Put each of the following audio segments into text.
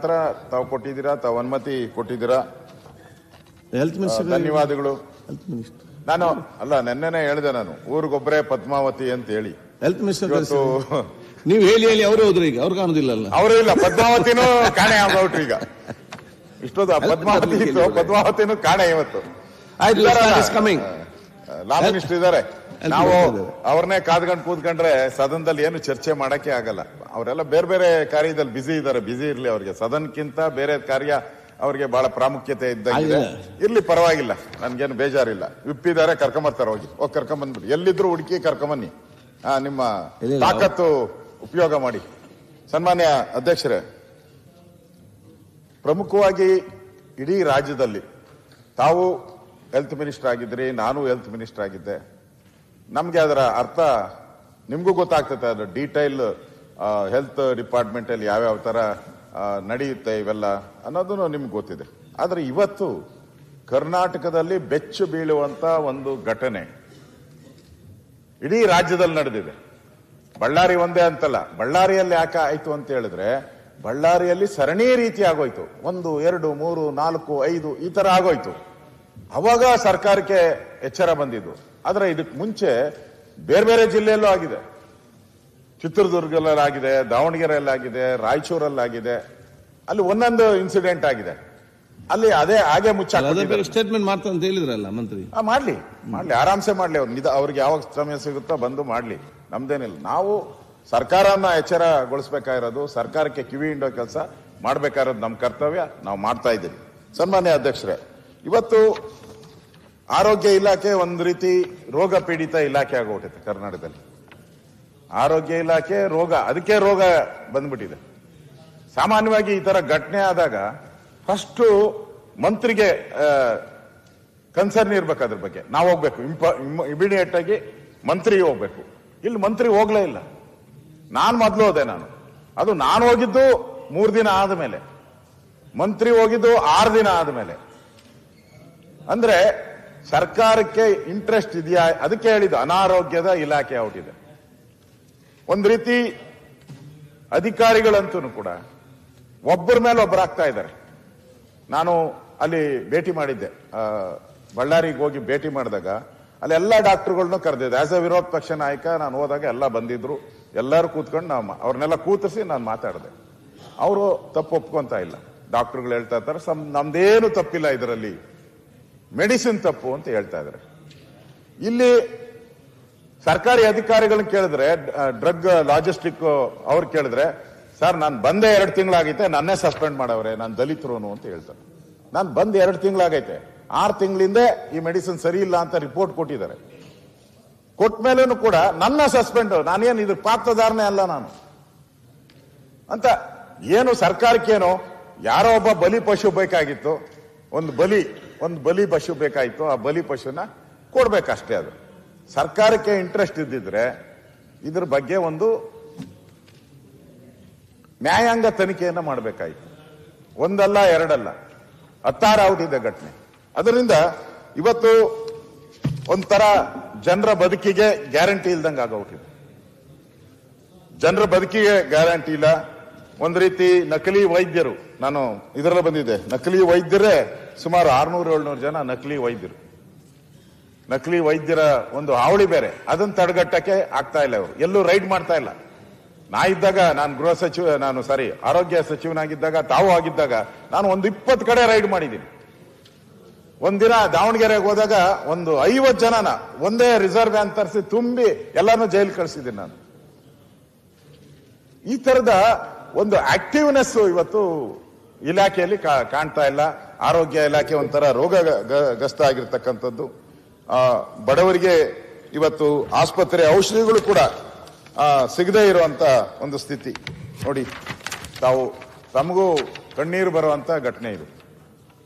ಮುಖಾಂತರ ತಾವು ಕೊಟ್ಟಿದ್ದೀರಾ, ತಾವು ಅನುಮತಿ ಕೊಟ್ಟಿದ್ದೀರಾ, ಹೆಲ್ತ್ ಮಿನಿಸ್ಟರ್ ಧನ್ಯವಾದಗಳು. ಹೆಲ್ತ್ ಮಿನಿಸ್ಟರ್ ನಾನು ಅಲ್ಲ ನೆನ್ನೆನೆ ಹೇಳಿದೆ, ನಾನು ಊರಿಗೊಬ್ಬರೇ ಪದ್ಮಾವತಿ ಅಂತ ಹೇಳಿ. ಹೆಲ್ತ್ ಮಿನಿಸ್ಟರ್ ಇವತ್ತು ನೀವು ಹೇಳಿ ಅವರು ಹೋದ್ರು, ಈಗ ಅವ್ರು ಕಾಣುದಿಲ್ಲ. ಅವರು ಇಲ್ಲ, ಪದ್ಮಾವತಿನೂ ಕಾಣೆ ಆಗೋಟ್ರು ಈಗ. ಇಷ್ಟೊಂದು ಪದ್ಮಾವತಿ ಇತ್ತು, ಪದ್ಮಾವತಿನೂ ಕಾಣೆ ಇವತ್ತು. ಲಾ ಮಿನಿಸ್ಟರ್ ಇದ್ದಾರೆ. ನಾವು ಅವ್ರನ್ನೇ ಕಾದ್ಕೊಂಡು ಕೂತ್ಕೊಂಡ್ರೆ ಸದನದಲ್ಲಿ ಏನು ಚರ್ಚೆ ಮಾಡಕ್ಕೆ ಆಗಲ್ಲ. ಅವರೆಲ್ಲ ಬೇರೆ ಬೇರೆ ಕಾರ್ಯದಲ್ಲಿ ಬಿಸಿ ಇದ್ದಾರೆ. ಬಿಸಿ ಇರ್ಲಿ, ಅವ್ರಿಗೆ ಸದನಕ್ಕಿಂತ ಬೇರೆ ಕಾರ್ಯ ಅವ್ರಿಗೆ ಬಹಳ ಪ್ರಾಮುಖ್ಯತೆ ಇದ್ದಂಗಿದೆ. ಇರ್ಲಿ, ಪರವಾಗಿಲ್ಲ, ನನ್ಗೇನು ಬೇಜಾರಿಲ್ಲ. ವಿಪ್ಪಿದ್ದಾರೆ, ಕರ್ಕೊಂಬರ್ತಾರೆ, ಹೋಗಿ ಕರ್ಕೊಂಬಂದ್ಬಿಡಿ. ಎಲ್ಲಿದ್ರು ಹುಡುಕಿ ಕರ್ಕೊಂಬನ್ನಿ, ನಿಮ್ಮ ತಾಕತ್ತು ಉಪಯೋಗ ಮಾಡಿ. ಸನ್ಮಾನ್ಯ ಅಧ್ಯಕ್ಷರೇ, ಪ್ರಮುಖವಾಗಿ ಇಡೀ ರಾಜ್ಯದಲ್ಲಿ ತಾವು ಹೆಲ್ತ್ ಮಿನಿಸ್ಟರ್ ಆಗಿದ್ರಿ, ನಾನು ಹೆಲ್ತ್ ಮಿನಿಸ್ಟರ್ ಆಗಿದ್ದೆ. ನಮ್ಗೆ ಅದರ ಅರ್ಥ ನಿಮ್ಗೂ ಗೊತ್ತಾಗ್ತದೆ. ಅದು ಡೀಟೈಲ್ ಹೆಲ್ತ್ ಡಿಪಾರ್ಟ್ಮೆಂಟ್ ಅಲ್ಲಿ ಯಾವ್ಯಾವ ತರ ನಡೆಯುತ್ತೆ ಇವೆಲ್ಲ ಅನ್ನೋದನ್ನು ನಿಮ್ಗೆ ಗೊತ್ತಿದೆ. ಆದ್ರೆ ಇವತ್ತು ಕರ್ನಾಟಕದಲ್ಲಿ ಬೆಚ್ಚು ಬೀಳುವಂತ ಒಂದು ಘಟನೆ ಇಡೀ ರಾಜ್ಯದಲ್ಲಿ ನಡೆದಿದೆ. ಬಳ್ಳಾರಿ ಒಂದೇ ಅಂತಲ್ಲ, ಬಳ್ಳಾರಿಯಲ್ಲಿ ಯಾಕೆ ಆಯ್ತು ಅಂತ ಹೇಳಿದ್ರೆ, ಬಳ್ಳಾರಿಯಲ್ಲಿ ಸರಣಿ ರೀತಿ ಆಗೋಯ್ತು. 1, 2, 3, 4, 5 ಈ ತರ ಆಗೋಯ್ತು. ಅವಾಗ ಸರ್ಕಾರಕ್ಕೆ ಎಚ್ಚರ ಬಂದಿದ್ದು. ಆದ್ರೆ ಇದಕ್ಕೆ ಮುಂಚೆ ಬೇರೆ ಬೇರೆ ಜಿಲ್ಲೆಯಲ್ಲೂ ಆಗಿದೆ. ಚಿತ್ರದುರ್ಗದಲ್ಲಾಗಿದೆ, ದಾವಣಗೆರೆಯಲ್ಲಾಗಿದೆ, ರಾಯಚೂರಲ್ಲಾಗಿದೆ. ಅಲ್ಲಿ ಒಂದೊಂದು ಇನ್ಸಿಡೆಂಟ್ ಆಗಿದೆ. ಅಲ್ಲಿ ಅದೇ ಹಾಗೆ ಮುಚ್ಚಾಕ ಸ್ಟೇಟ್ಮೆಂಟ್ ಮಾಡ್ತಾ ಅಂತ ಹೇಳಿದ್ರಲ್ಲ ಮಂತ್ರಿ. ಮಾಡ್ಲಿ, ಆರಾಮ್ಸೆ ಮಾಡ್ಲಿ. ಅವ್ರಿಗೆ ಯಾವಾಗ ಸಮಯ ಸಿಗುತ್ತೋ ಬಂದು ಮಾಡ್ಲಿ, ನಮ್ದೇನಿಲ್ಲ. ನಾವು ಸರ್ಕಾರನ ಎಚ್ಚರಗೊಳಿಸಬೇಕಾಗಿರೋದು, ಸರ್ಕಾರಕ್ಕೆ ಕಿವಿ ಹಿಂಡೋ ಕೆಲಸ ಮಾಡ್ಬೇಕಾಗಿರೋದು ನಮ್ಮ ಕರ್ತವ್ಯ. ನಾವು ಮಾಡ್ತಾ ಇದ್ದೀವಿ. ಸನ್ಮಾನ್ಯ ಅಧ್ಯಕ್ಷರೇ, ಇವತ್ತು ಆರೋಗ್ಯ ಇಲಾಖೆ ಒಂದು ರೀತಿ ರೋಗ ಪೀಡಿತ ಇಲಾಖೆ ಆಗೋಗ್ಬಿಟ್ಟಿದೆ ಕರ್ನಾಟಕದಲ್ಲಿ. ಆರೋಗ್ಯ ಇಲಾಖೆ ಅದಕ್ಕೆ ರೋಗ ಬಂದ್ಬಿಟ್ಟಿದೆ. ಸಾಮಾನ್ಯವಾಗಿ ಈ ತರ ಘಟನೆ ಆದಾಗ ಫಸ್ಟ್ ಮಂತ್ರಿಗೆ ಕನ್ಸರ್ನ್ ಇರ್ಬೇಕು, ಅದ್ರ ಬಗ್ಗೆ ನಾವು ಹೋಗ್ಬೇಕು, ಇಮಿಡಿಯೇಟ್ ಆಗಿ ಮಂತ್ರಿಗೆ ಹೋಗ್ಬೇಕು. ಇಲ್ಲಿ ಮಂತ್ರಿ ಹೋಗ್ಲೇ ಇಲ್ಲ. ನಾನು ಮೊದಲು ಹೋದೆ. ಅದು ನಾನು ಹೋಗಿದ್ದು 3 ದಿನ ಆದ್ಮೇಲೆ, ಮಂತ್ರಿ ಹೋಗಿದ್ದು 6 ದಿನ ಆದ್ಮೇಲೆ. ಅಂದ್ರೆ ಸರ್ಕಾರಕ್ಕೆ ಇಂಟ್ರೆಸ್ಟ್ ಇದೆಯಾ? ಅದಕ್ಕೆ ಹೇಳಿದ್ದು ಅನಾರೋಗ್ಯದ ಇಲಾಖೆ ಔಟಿದೆ. ಒಂದ್ ರೀತಿ ಅಧಿಕಾರಿಗಳಂತೂ ಕೂಡ ಒಬ್ಬರ ಮೇಲೆ ಒಬ್ಬರು ಆಗ್ತಾ ಇದ್ದಾರೆ. ನಾನು ಅಲ್ಲಿ ಭೇಟಿ ಮಾಡಿದ್ದೆ, ಬಳ್ಳಾರಿಗೆ ಹೋಗಿ ಭೇಟಿ ಮಾಡಿದಾಗ ಅಲ್ಲಿ ಎಲ್ಲಾ ಡಾಕ್ಟರ್ಗಳನ್ನೂ ಕರೆದಿದ್ದೆ. ಆಸ್ ಎ ವಿರೋಧ ಪಕ್ಷ ನಾಯಕ ನಾನು ಹೋದಾಗ ಎಲ್ಲ ಬಂದಿದ್ರು. ಎಲ್ಲರೂ ಕೂತ್ಕೊಂಡು ಅವ್ರನ್ನೆಲ್ಲ ಕೂತಿಸಿ ನಾನು ಮಾತಾಡಿದೆ. ಅವರು ತಪ್ಪು ಒಪ್ಕೊಂತ ಇಲ್ಲ. ಡಾಕ್ಟರ್ಗಳು ಹೇಳ್ತಾ ಇರ್ತಾರೆ, ನಮ್ದೇನು ತಪ್ಪಿಲ್ಲ ಇದರಲ್ಲಿ, ಮೆಡಿಸಿನ್ ತಪ್ಪು ಅಂತ ಹೇಳ್ತಾ ಇದ್ದಾರೆ. ಇಲ್ಲಿ ಸರ್ಕಾರಿ ಅಧಿಕಾರಿಗಳನ್ನ ಕೇಳಿದ್ರೆ, ಡ್ರಗ್ ಲಾಜಿಸ್ಟಿಕ್ ಅವ್ರು ಕೇಳಿದ್ರೆ, ಸರ್ ನಾನು ಬಂದೆ 2 ತಿಂಗಳಾಗೈತೆ, ನನ್ನೇ ಸಸ್ಪೆಂಡ್ ಮಾಡವ್ರೆ, ನಾನು ದಲಿತರೋನು ಅಂತ ಹೇಳ್ತಾರೆ. ನಾನು ಬಂದ್ 2 ತಿಂಗಳಾಗೈತೆ, 6 ತಿಂಗಳಿಂದ ಈ ಮೆಡಿಸಿನ್ ಸರಿ ಇಲ್ಲ ಅಂತ ರಿಪೋರ್ಟ್ ಕೊಟ್ಟಿದ್ದಾರೆ. ಕೊಟ್ಟ ಮೇಲೂ ಕೂಡ ನನ್ನ ಸಸ್ಪೆಂಡ್, ನಾನೇನು ಇದ್ರ ಪಾತ್ರಧಾರನೆ ಅಲ್ಲ ನಾನು ಅಂತ. ಏನು ಸರ್ಕಾರಕ್ಕೇನು ಯಾರೋ ಒಬ್ಬ ಬಲಿ ಪಶು ಬೇಕಾಗಿತ್ತು, ಒಂದು ಬಲಿ ಪಶು ಬೇಕಾಗಿತ್ತು, ಆ ಬಲಿ ಪಶುನ ಕೊಡ್ಬೇಕಷ್ಟೇ. ಅದು ಸರ್ಕಾರಕ್ಕೆ ಇಂಟ್ರೆಸ್ಟ್ ಇದ್ದಿದ್ರೆ ಇದ್ರ ಬಗ್ಗೆ ಒಂದು ನ್ಯಾಯಾಂಗ ತನಿಖೆಯನ್ನ ಮಾಡಬೇಕಾಗಿತ್ತು. ಒಂದಲ್ಲ, ಎರಡಲ್ಲ, 16 ಔಟಿದೆ ಘಟನೆ. ಅದರಿಂದ ಇವತ್ತು ಒಂಥರ ಜನರ ಬದುಕಿಗೆ ಗ್ಯಾರಂಟಿ ಇಲ್ದಂಗೆ ಆಗೋಗಿದೆ. ಜನರ ಬದುಕಿಗೆ ಗ್ಯಾರಂಟಿ ಇಲ್ಲ. ಒಂದ್ ರೀತಿ ನಕಲಿ ವೈದ್ಯರು, ನಾನು ಇದರಲ್ಲಿ ಬಂದಿದ್ದೆ, ನಕಲಿ ವೈದ್ಯರೇ ಸುಮಾರು 600-700 ಜನ ನಕಲಿ ವೈದ್ಯರು. ನಕಲಿ ವೈದ್ಯರ ಒಂದು ಹಾವಳಿ ಬೇರೆ, ಅದನ್ನ ತಡೆಗಟ್ಟಕ್ಕೆ ಆಗ್ತಾ ಇಲ್ಲ. ಅವರು ಎಲ್ಲೂ ರೈಡ್ ಮಾಡ್ತಾ ಇಲ್ಲ. ನಾನು ಆರೋಗ್ಯ ಸಚಿವನಾಗಿದ್ದಾಗ, ತಾವು ಆಗಿದ್ದಾಗ ನಾನು ಒಂದು 20 ಕಡೆ ರೈಡ್ ಮಾಡಿದ್ದೀನಿ. ಒಂದಿನ ದಾವಣಗೆರೆಗೆ ಹೋದಾಗ ಒಂದು 50 ಜನನ ಒಂದೇ ರಿಸರ್ವ್ ವ್ಯಾನ್ ತರಿಸಿ ತುಂಬಿ ಎಲ್ಲಾನು ಜೈಲ್ ಕಳಿಸಿದ್ದೀನಿ ನಾನು. ಈ ತರದ ಒಂದು ಆಕ್ಟಿವ್ನೆಸ್ ಇವತ್ತು ಇಲಾಖೆಯಲ್ಲಿ ಕಾಣ್ತಾ ಇಲ್ಲ. ಆರೋಗ್ಯ ಇಲಾಖೆ ಒಂಥರ ರೋಗಗ್ರಸ್ತ ಆಗಿರ್ತಕ್ಕಂಥದ್ದು. ಬಡವರಿಗೆ ಇವತ್ತು ಆಸ್ಪತ್ರೆ ಔಷಧಿಗಳು ಕೂಡ ಸಿಗದೇ ಇರುವಂತ ಒಂದು ಸ್ಥಿತಿ ನೋಡಿ. ತಮಗೂ ಕಣ್ಣೀರು ಬರುವಂತ ಘಟನೆ ಇದು.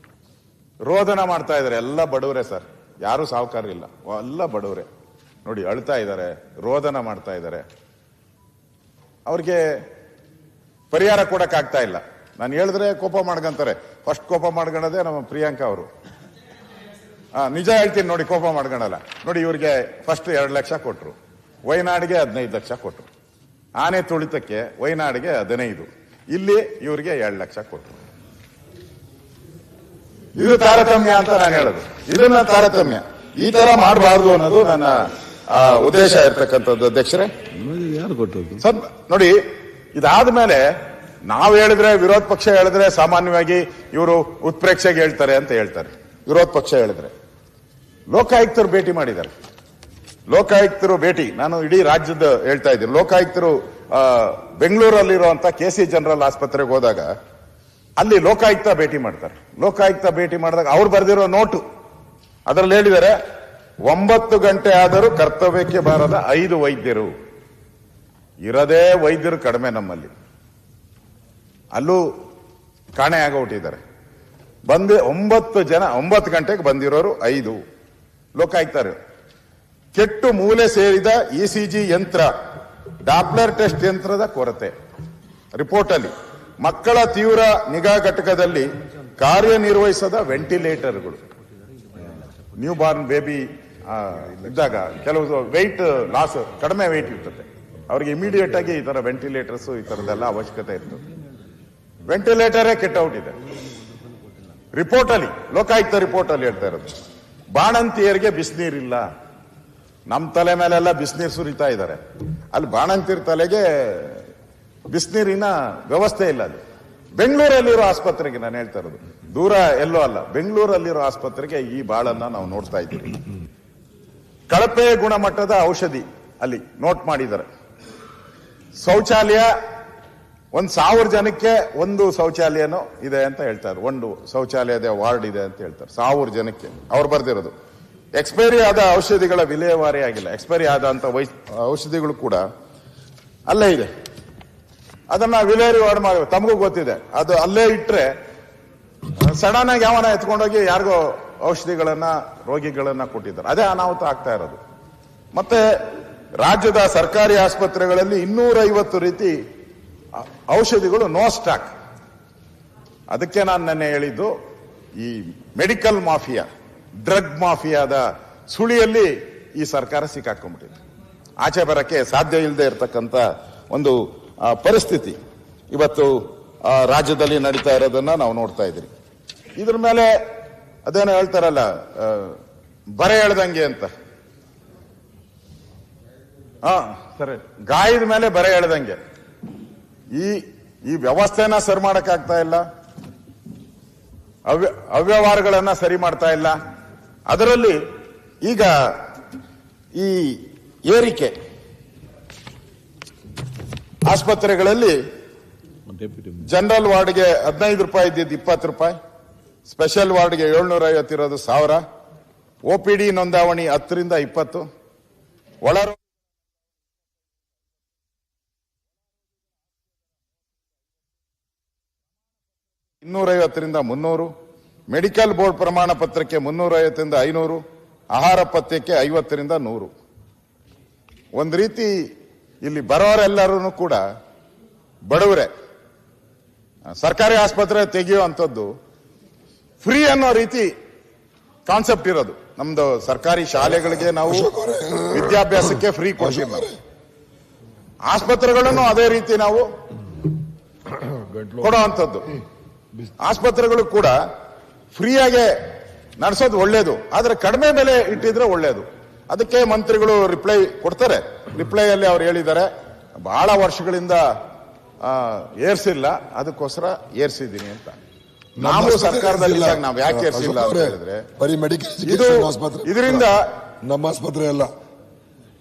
ರೋದನ ಮಾಡ್ತಾ ಇದ್ದಾರೆ, ಎಲ್ಲ ಬಡವರೇ ಸರ್, ಯಾರು ಸಾಹುಕಾರರಿಲ್ಲ, ಎಲ್ಲ ಬಡವರೇ ನೋಡಿ, ಅಳ್ತಾ ಇದ್ದಾರೆ, ರೋದನ ಮಾಡ್ತಾ ಇದ್ದಾರೆ. ಅವ್ರಿಗೆ ಪರಿಹಾರ ಕೊಡಕ್ ಆಗ್ತಾ ಇಲ್ಲ. ನಾನು ಹೇಳಿದ್ರೆ ಕೋಪ ಮಾಡ್ಕೊಂತಾರೆ. ಫಸ್ಟ್ ಕೋಪ ಮಾಡ್ಕೊಳ್ಳೋದೇ ನಮ್ಮ ಪ್ರಿಯಾಂಕಾ ಅವರು. ನಿಜ ಹೇಳ್ತೀನಿ ನೋಡಿ, ಕೋಪ ಮಾಡ್ಕೊಳಲ್ಲ ನೋಡಿ. ಇವ್ರಿಗೆ ಫಸ್ಟ್ 2 ಲಕ್ಷ ಕೊಟ್ರು, ವಯನಾಡಿಗೆ 15 ಲಕ್ಷ ಕೊಟ್ರು. ಆನೆ ತುಳಿತಕ್ಕೆ ವಯನಾಡಿಗೆ 15, ಇಲ್ಲಿ ಇವರಿಗೆ 2 ಲಕ್ಷ ಕೊಟ್ಟರು. ಇದು ತಾರತಮ್ಯ ಅಂತ ನಾನು ಹೇಳೋದು. ಇದನ್ನ ತಾರತಮ್ಯ ಈ ತರ ಮಾಡಬಾರ್ದು ಅನ್ನೋದು ನನ್ನ ಉದ್ದೇಶ ಇರ್ತಕ್ಕಂಥದ್ದು ಅಧ್ಯಕ್ಷರೇ. ಯಾರು ಕೊಟ್ಟದ್ದು ಸರ್ ನೋಡಿ, ಇದಾದ್ಮೇಲೆ ನಾವು ಹೇಳಿದ್ರೆ, ವಿರೋಧ ಪಕ್ಷ ಹೇಳಿದ್ರೆ ಸಾಮಾನ್ಯವಾಗಿ ಇವರು ಉತ್ಪ್ರೇಕ್ಷೆಗೆ ಹೇಳ್ತಾರೆ ಅಂತ ಹೇಳ್ತಾರೆ. ವಿರೋಧ ಪಕ್ಷ ಹೇಳಿದ್ರೆ ಲೋಕಾಯುಕ್ತರು ಭೇಟಿ ಮಾಡಿದ್ದಾರೆ. ಲೋಕಾಯುಕ್ತರು ಭೇಟಿ, ನಾನು ಇಡೀ ರಾಜ್ಯದ ಹೇಳ್ತಾ ಇದ್ದೀನಿ. ಲೋಕಾಯುಕ್ತರು ಬೆಂಗಳೂರಲ್ಲಿರುವಂತ KC ಜನರಲ್ ಆಸ್ಪತ್ರೆಗೆ ಹೋದಾಗ ಅಲ್ಲಿ ಲೋಕಾಯುಕ್ತ ಭೇಟಿ ಮಾಡ್ತಾರೆ. ಲೋಕಾಯುಕ್ತ ಭೇಟಿ ಮಾಡಿದಾಗ ಅವ್ರು ಬರೆದಿರೋ ನೋಟು ಅದರಲ್ಲಿ ಹೇಳಿದ್ದಾರೆ, 9 ಗಂಟೆ ಆದರೂ ಕರ್ತವ್ಯಕ್ಕೆ ಬಾರದ 5 ವೈದ್ಯರು. ಇರದೇ ವೈದ್ಯರು ಕಡಿಮೆ ನಮ್ಮಲ್ಲಿ. ಅಲ್ಲೂ ಕಾಣೆ ಆಗೋಟಿದ್ದಾರೆ. 9 ಜನ 9 ಗಂಟೆಗೆ ಬಂದಿರೋರು 5 ಲೋಕಾಯುಕ್ತರು. ಕೆಟ್ಟು ಮೂಲೆ ಸೇರಿದ ECG ಯಂತ್ರ, ಡಾಪ್ಲರ್ ಟೆಸ್ಟ್ ಯಂತ್ರದ ಕೊರತೆ. ರಿಪೋರ್ಟ್ ಅಲ್ಲಿ ಮಕ್ಕಳ ತೀವ್ರ ನಿಗಾ ಘಟಕದಲ್ಲಿ ಕಾರ್ಯನಿರ್ವಹಿಸದ ವೆಂಟಿಲೇಟರ್ಗಳು. ನ್ಯೂ ಬಾರ್ನ್ ಬೇಬಿ ಇದ್ದಾಗ ಕೆಲವು ವೆಯ್ಟ್ ಲಾಸ್, ಕಡಿಮೆ ವೆಯ್ಟ್ ಇರ್ತದೆ, ಅವ್ರಿಗೆ ಇಮಿಡಿಯೇಟ್ ಆಗಿ ಈ ತರ ವೆಂಟಿಲೇಟರ್ಸ್ ಈ ತರದೆಲ್ಲ ಅವಶ್ಯಕತೆ ಇರ್ತದೆ. ವೆಂಟಿಲೇಟರೇ ಕೆಟ್ಟೌಟ್ ಇದೆ. ರಿಪೋರ್ಟ್ ಅಲ್ಲಿ, ಲೋಕಾಯುಕ್ತ ರಿಪೋರ್ಟ್ ಅಲ್ಲಿ ಹೇಳ್ತಾ ಇರೋದು. ಬಾಣಂತಿಯರಿಗೆ ಬಿಸಿನೀರಿಲ್ಲ. ನಮ್ಮ ತಲೆ ಮೇಲೆಲ್ಲ ಬಿಸಿನೀರು ಸುರಿತಾ ಇದ್ದಾರೆ, ಅಲ್ಲಿ ಬಾಣಂತಿಯರ ತಲೆಗೆ ಬಿಸಿನೀರಿನ ವ್ಯವಸ್ಥೆ ಇಲ್ಲ. ಅಲ್ಲಿ ಬೆಂಗಳೂರಲ್ಲಿರೋ ಆಸ್ಪತ್ರೆಗೆ ನಾನು ಹೇಳ್ತಾ ಇರೋದು, ದೂರ ಎಲ್ಲೋ ಅಲ್ಲ, ಬೆಂಗಳೂರಲ್ಲಿರೋ ಆಸ್ಪತ್ರೆಗೆ ಈ ಬಾಳನ್ನ ನಾವು ನೋಡ್ತಾ ಇದ್ದೀವಿ. ಕಳಪೆ ಗುಣಮಟ್ಟದ ಔಷಧಿ ಅಲ್ಲಿ ನೋಟ್ ಮಾಡಿದ್ದಾರೆ. ಶೌಚಾಲಯ 1,000 ಜನಕ್ಕೆ ಒಂದು ಶೌಚಾಲಯನೂ ಇದೆ ಅಂತ ಹೇಳ್ತಾರೆ. ಒಂದು ಶೌಚಾಲಯದ ವಾರ್ಡ್ ಇದೆ ಅಂತ ಹೇಳ್ತಾರೆ 1000 ಜನಕ್ಕೆ. ಅವ್ರು ಬರ್ದಿರೋದು ಎಕ್ಸ್ಪೈರಿ ಆದ ಔಷಧಿಗಳ ವಿಲೇವಾರಿ ಆಗಿಲ್ಲ. ಎಕ್ಸ್ಪೈರಿ ಆದಂತ ಔಷಧಿಗಳು ಕೂಡ ಅಲ್ಲೇ ಇದೆ. ಅದನ್ನ ವಿಲೇವಾರಿ ಮಾಡಿ, ತಮಗೂ ಗೊತ್ತಿದೆ, ಅದು ಅಲ್ಲೇ ಇಟ್ರೆ ಸಡನ್ ಆಗಿ ಯಾವನ ಎತ್ಕೊಂಡೋಗಿ ಯಾರಿಗೋ ಔಷಧಿಗಳನ್ನ, ರೋಗಿಗಳನ್ನ ಕೊಟ್ಟಿದ್ದಾರೆ. ಅದೇ ಅನಾಹುತ ಆಗ್ತಾ ಇರೋದು. ಮತ್ತೆ ರಾಜ್ಯದ ಸರ್ಕಾರಿ ಆಸ್ಪತ್ರೆಗಳಲ್ಲಿ 250 ರೀತಿ ಔಷಧಿಗಳು ನೋ ಸ್ಟಾಕ್. ಅದಕ್ಕೆ ನಾನು ನೆನ್ನೆ ಹೇಳಿದ್ದು, ಈ ಮೆಡಿಕಲ್ ಮಾಫಿಯಾ, ಡ್ರಗ್ ಮಾಫಿಯಾದ ಸುಳಿಯಲ್ಲಿ ಈ ಸರ್ಕಾರ ಸಿಕ್ಕಾಕೊಂಡ್ಬಿಟ್ಟಿದೆ. ಆಚೆ ಬರಕ್ಕೆ ಸಾಧ್ಯ ಇಲ್ಲದೆ ಇರತಕ್ಕಂತ ಒಂದು ಪರಿಸ್ಥಿತಿ ಇವತ್ತು ರಾಜ್ಯದಲ್ಲಿ ನಡೀತಾ ಇರೋದನ್ನ ನಾವು ನೋಡ್ತಾ ಇದ್ದೀವಿ. ಇದ್ರ ಮೇಲೆ ಅದೇನೋ ಹೇಳ್ತಾರಲ್ಲ, ಬರೆ ಎಳ್ದಂಗೆ ಅಂತ. ಸರಿ, ಗಾಯದ ಮೇಲೆ ಬರೆ ಎಳ್ದಂಗೆ. ಈ ವ್ಯವಸ್ಥೆನ ಸರಿ ಮಾಡಕ್ಕಾಗ್ತಾ ಇಲ್ಲ, ಅವ್ಯವಹಾರಗಳನ್ನ ಸರಿ ಮಾಡ್ತಾ ಇಲ್ಲ. ಅದರಲ್ಲಿ ಈಗ ಈ ಏರಿಕೆ ಆಸ್ಪತ್ರೆಗಳಲ್ಲಿ ಜನರಲ್ ವಾರ್ಡ್ಗೆ 15 ರೂಪಾಯಿ ಇದ್ದಿದ್ದು 20 ರೂಪಾಯಿ, ಸ್ಪೆಷಲ್ ವಾರ್ಡ್ಗೆ 750 ಇರೋದು 1000, OPD ನೋಂದಾವಣಿ 10 ರಿಂದ 20, ಒಳ 250 ರಿಂದ 300, ಮೆಡಿಕಲ್ ಬೋರ್ಡ್ ಪ್ರಮಾಣ ಪತ್ರಕ್ಕೆ 350 ರಿಂದ 500, ಆಹಾರ ಪಥ್ಯಕ್ಕೆ 50 ರಿಂದ 100. ಒಂದು ರೀತಿ ಇಲ್ಲಿ ಬರೋರೆಲ್ಲರೂ ಕೂಡ ಬಡವರೇ. ಸರ್ಕಾರಿ ಆಸ್ಪತ್ರೆ ತೆಗೆಯುವಂಥದ್ದು ಫ್ರೀ ಅನ್ನೋ ರೀತಿ ಕಾನ್ಸೆಪ್ಟ್ ಇರೋದು. ನಮ್ದು ಸರ್ಕಾರಿ ಶಾಲೆಗಳಿಗೆ ನಾವು ವಿದ್ಯಾಭ್ಯಾಸಕ್ಕೆ ಫ್ರೀ ಕೊಡ್ತೀವಿ ನಾವು. ಆಸ್ಪತ್ರೆಗಳನ್ನು ಅದೇ ರೀತಿ ನಾವು ಕೊಡುವಂಥದ್ದು. ಆಸ್ಪತ್ರೆಗಳು ಕೂಡ ಫ್ರೀಯಾಗೆ ನಡೆಸೋದು ಒಳ್ಳೇದು, ಆದ್ರೆ ಕಡಿಮೆ ಬೆಲೆ ಇಟ್ಟಿದ್ರೆ ಒಳ್ಳೇದು. ಅದಕ್ಕೆ ಮಂತ್ರಿಗಳು ರಿಪ್ಲೈ ಕೊಡ್ತಾರೆ. ರಿಪ್ಲೈಯಲ್ಲಿ ಅವ್ರು ಹೇಳಿದ್ದಾರೆ, ಬಹಳ ವರ್ಷಗಳಿಂದ ಏರ್ಸಿಲ್ಲ, ಅದಕ್ಕೋಸ್ಕರ ಏರ್ಸಿದ್ದೀನಿ ಅಂತ. ನಾವು ಸರ್ಕಾರದಲ್ಲಿ ನಾವು ಯಾಕೆ ಏರ್ಸಿಲ್ಲ ಅಂತ ಹೇಳಿದ್ರೆ, ಇದರಿಂದ ನಮ್ಮ ಆಸ್ಪತ್ರೆ ಅಲ್ಲ,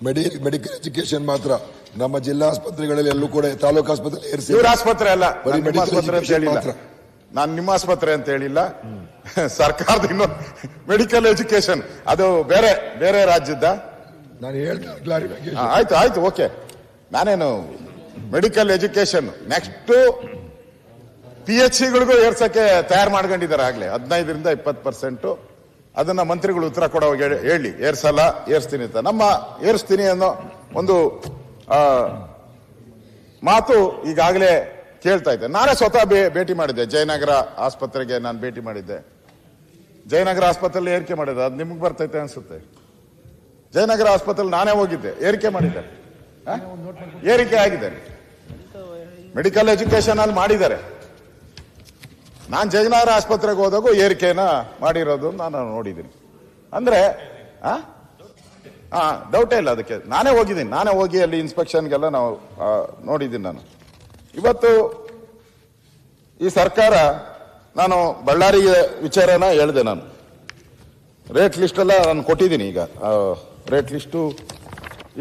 ಮೆಡಿಕಲ್ ಎಜುಕೇಶನ್ ಮಾತ್ರ. ನಮ್ಮ ಜಿಲ್ಲಾ ಆಸ್ಪತ್ರೆಗಳಲ್ಲಿ ಎಲ್ಲೂ ಕೂಡ ತಾಲೂಕು ಆಸ್ಪತ್ರೆ ಏರ್ಸಿ. ಇವ್ರ ಆಸ್ಪತ್ರೆ ಅಲ್ಲ, ನಿಮ್ಮ ಆಸ್ಪತ್ರೆ ಅಂತ ಹೇಳಿಲ್ಲ, ನಾನು ನಿಮ್ಮ ಆಸ್ಪತ್ರೆ ಅಂತ ಹೇಳಿಲ್ಲ. ಸರ್ಕಾರದ ಇನ್ನೊಂದು ಮೆಡಿಕಲ್ ಎಜುಕೇಶನ್ ಅದು ಬೇರೆ ಬೇರೆ ರಾಜ್ಯದ. ನಾನು ಹೇಳ್ತೀನಿ, ಆಯ್ತು ಓಕೆ. ನಾನೇನು ಮೆಡಿಕಲ್ ಎಜುಕೇಶನ್ ನೆಕ್ಸ್ಟ್ PHCಗಳಿಗೂ ಏರ್ಸಕ್ಕೆ ತಯಾರು ಮಾಡ್ಕೊಂಡಿದ್ದಾರೆ ಆಗ್ಲೇ 15 ರಿಂದ 20%. ಅದನ್ನ ಮಂತ್ರಿಗಳು ಉತ್ತರ ಕೊಡೋ ಹೇಳಿ, ಏರ್ಸಲ್ಲ ಏರ್ಸ್ತೀನಿ ಅಂತ. ನಮ್ಮ ಏರ್ಸ್ತೀನಿ ಅನ್ನೋ ಒಂದು ಮಾತು ಈಗಾಗಲೇ ಕೇಳ್ತಾ ಇದ್ದೆ. ನಾನೇ ಸ್ವತಃ ಭೇಟಿ ಮಾಡಿದ್ದೆ ಜಯನಗರ ಆಸ್ಪತ್ರೆಗೆ. ನಾನು ಭೇಟಿ ಮಾಡಿದ್ದೆ. ಜಯನಗರ ಆಸ್ಪತ್ರೆಯಲ್ಲಿ ಏರಿಕೆ ಮಾಡಿದ್ದೆ, ಅದು ನಿಮ್ಗೆ ಬರ್ತೈತೆ ಅನ್ಸುತ್ತೆ. ಜಯನಗರ ಆಸ್ಪತ್ರೆಯಲ್ಲಿ ನಾನೇ ಹೋಗಿದ್ದೆ, ಏರಿಕೆ ಮಾಡಿದ್ದೆ, ಏರಿಕೆ ಆಗಿದೆ. ಮೆಡಿಕಲ್ ಎಜುಕೇಶನ್ ಅಲ್ಲಿ ಮಾಡಿದ್ದಾರೆ. ನಾನು ಜಯನಗರ ಆಸ್ಪತ್ರೆಗೆ ಹೋದಾಗೂ ಏರಿಕೆನ ಮಾಡಿರೋದು ನಾನು ನೋಡಿದ್ದೀನಿ. ಅಂದ್ರೆ ಡೌಟೇ ಇಲ್ಲ ಅದಕ್ಕೆ. ನಾನೇ ಹೋಗಿ ಅಲ್ಲಿ ಇನ್ಸ್ಪೆಕ್ಷನ್ಗೆಲ್ಲ ನಾವು ನೋಡಿದ್ದೀನಿ. ನಾನು ಇವತ್ತು ಈ ಸರ್ಕಾರ, ನಾನು ಬಳ್ಳಾರಿಗೆ ವಿಚಾರನ ಹೇಳಿದೆ. ನಾನು ರೇಟ್ ಲಿಸ್ಟ್ ಎಲ್ಲ ನಾನು ಕೊಟ್ಟಿದ್ದೀನಿ. ಈಗ ರೇಟ್ ಲಿಸ್ಟು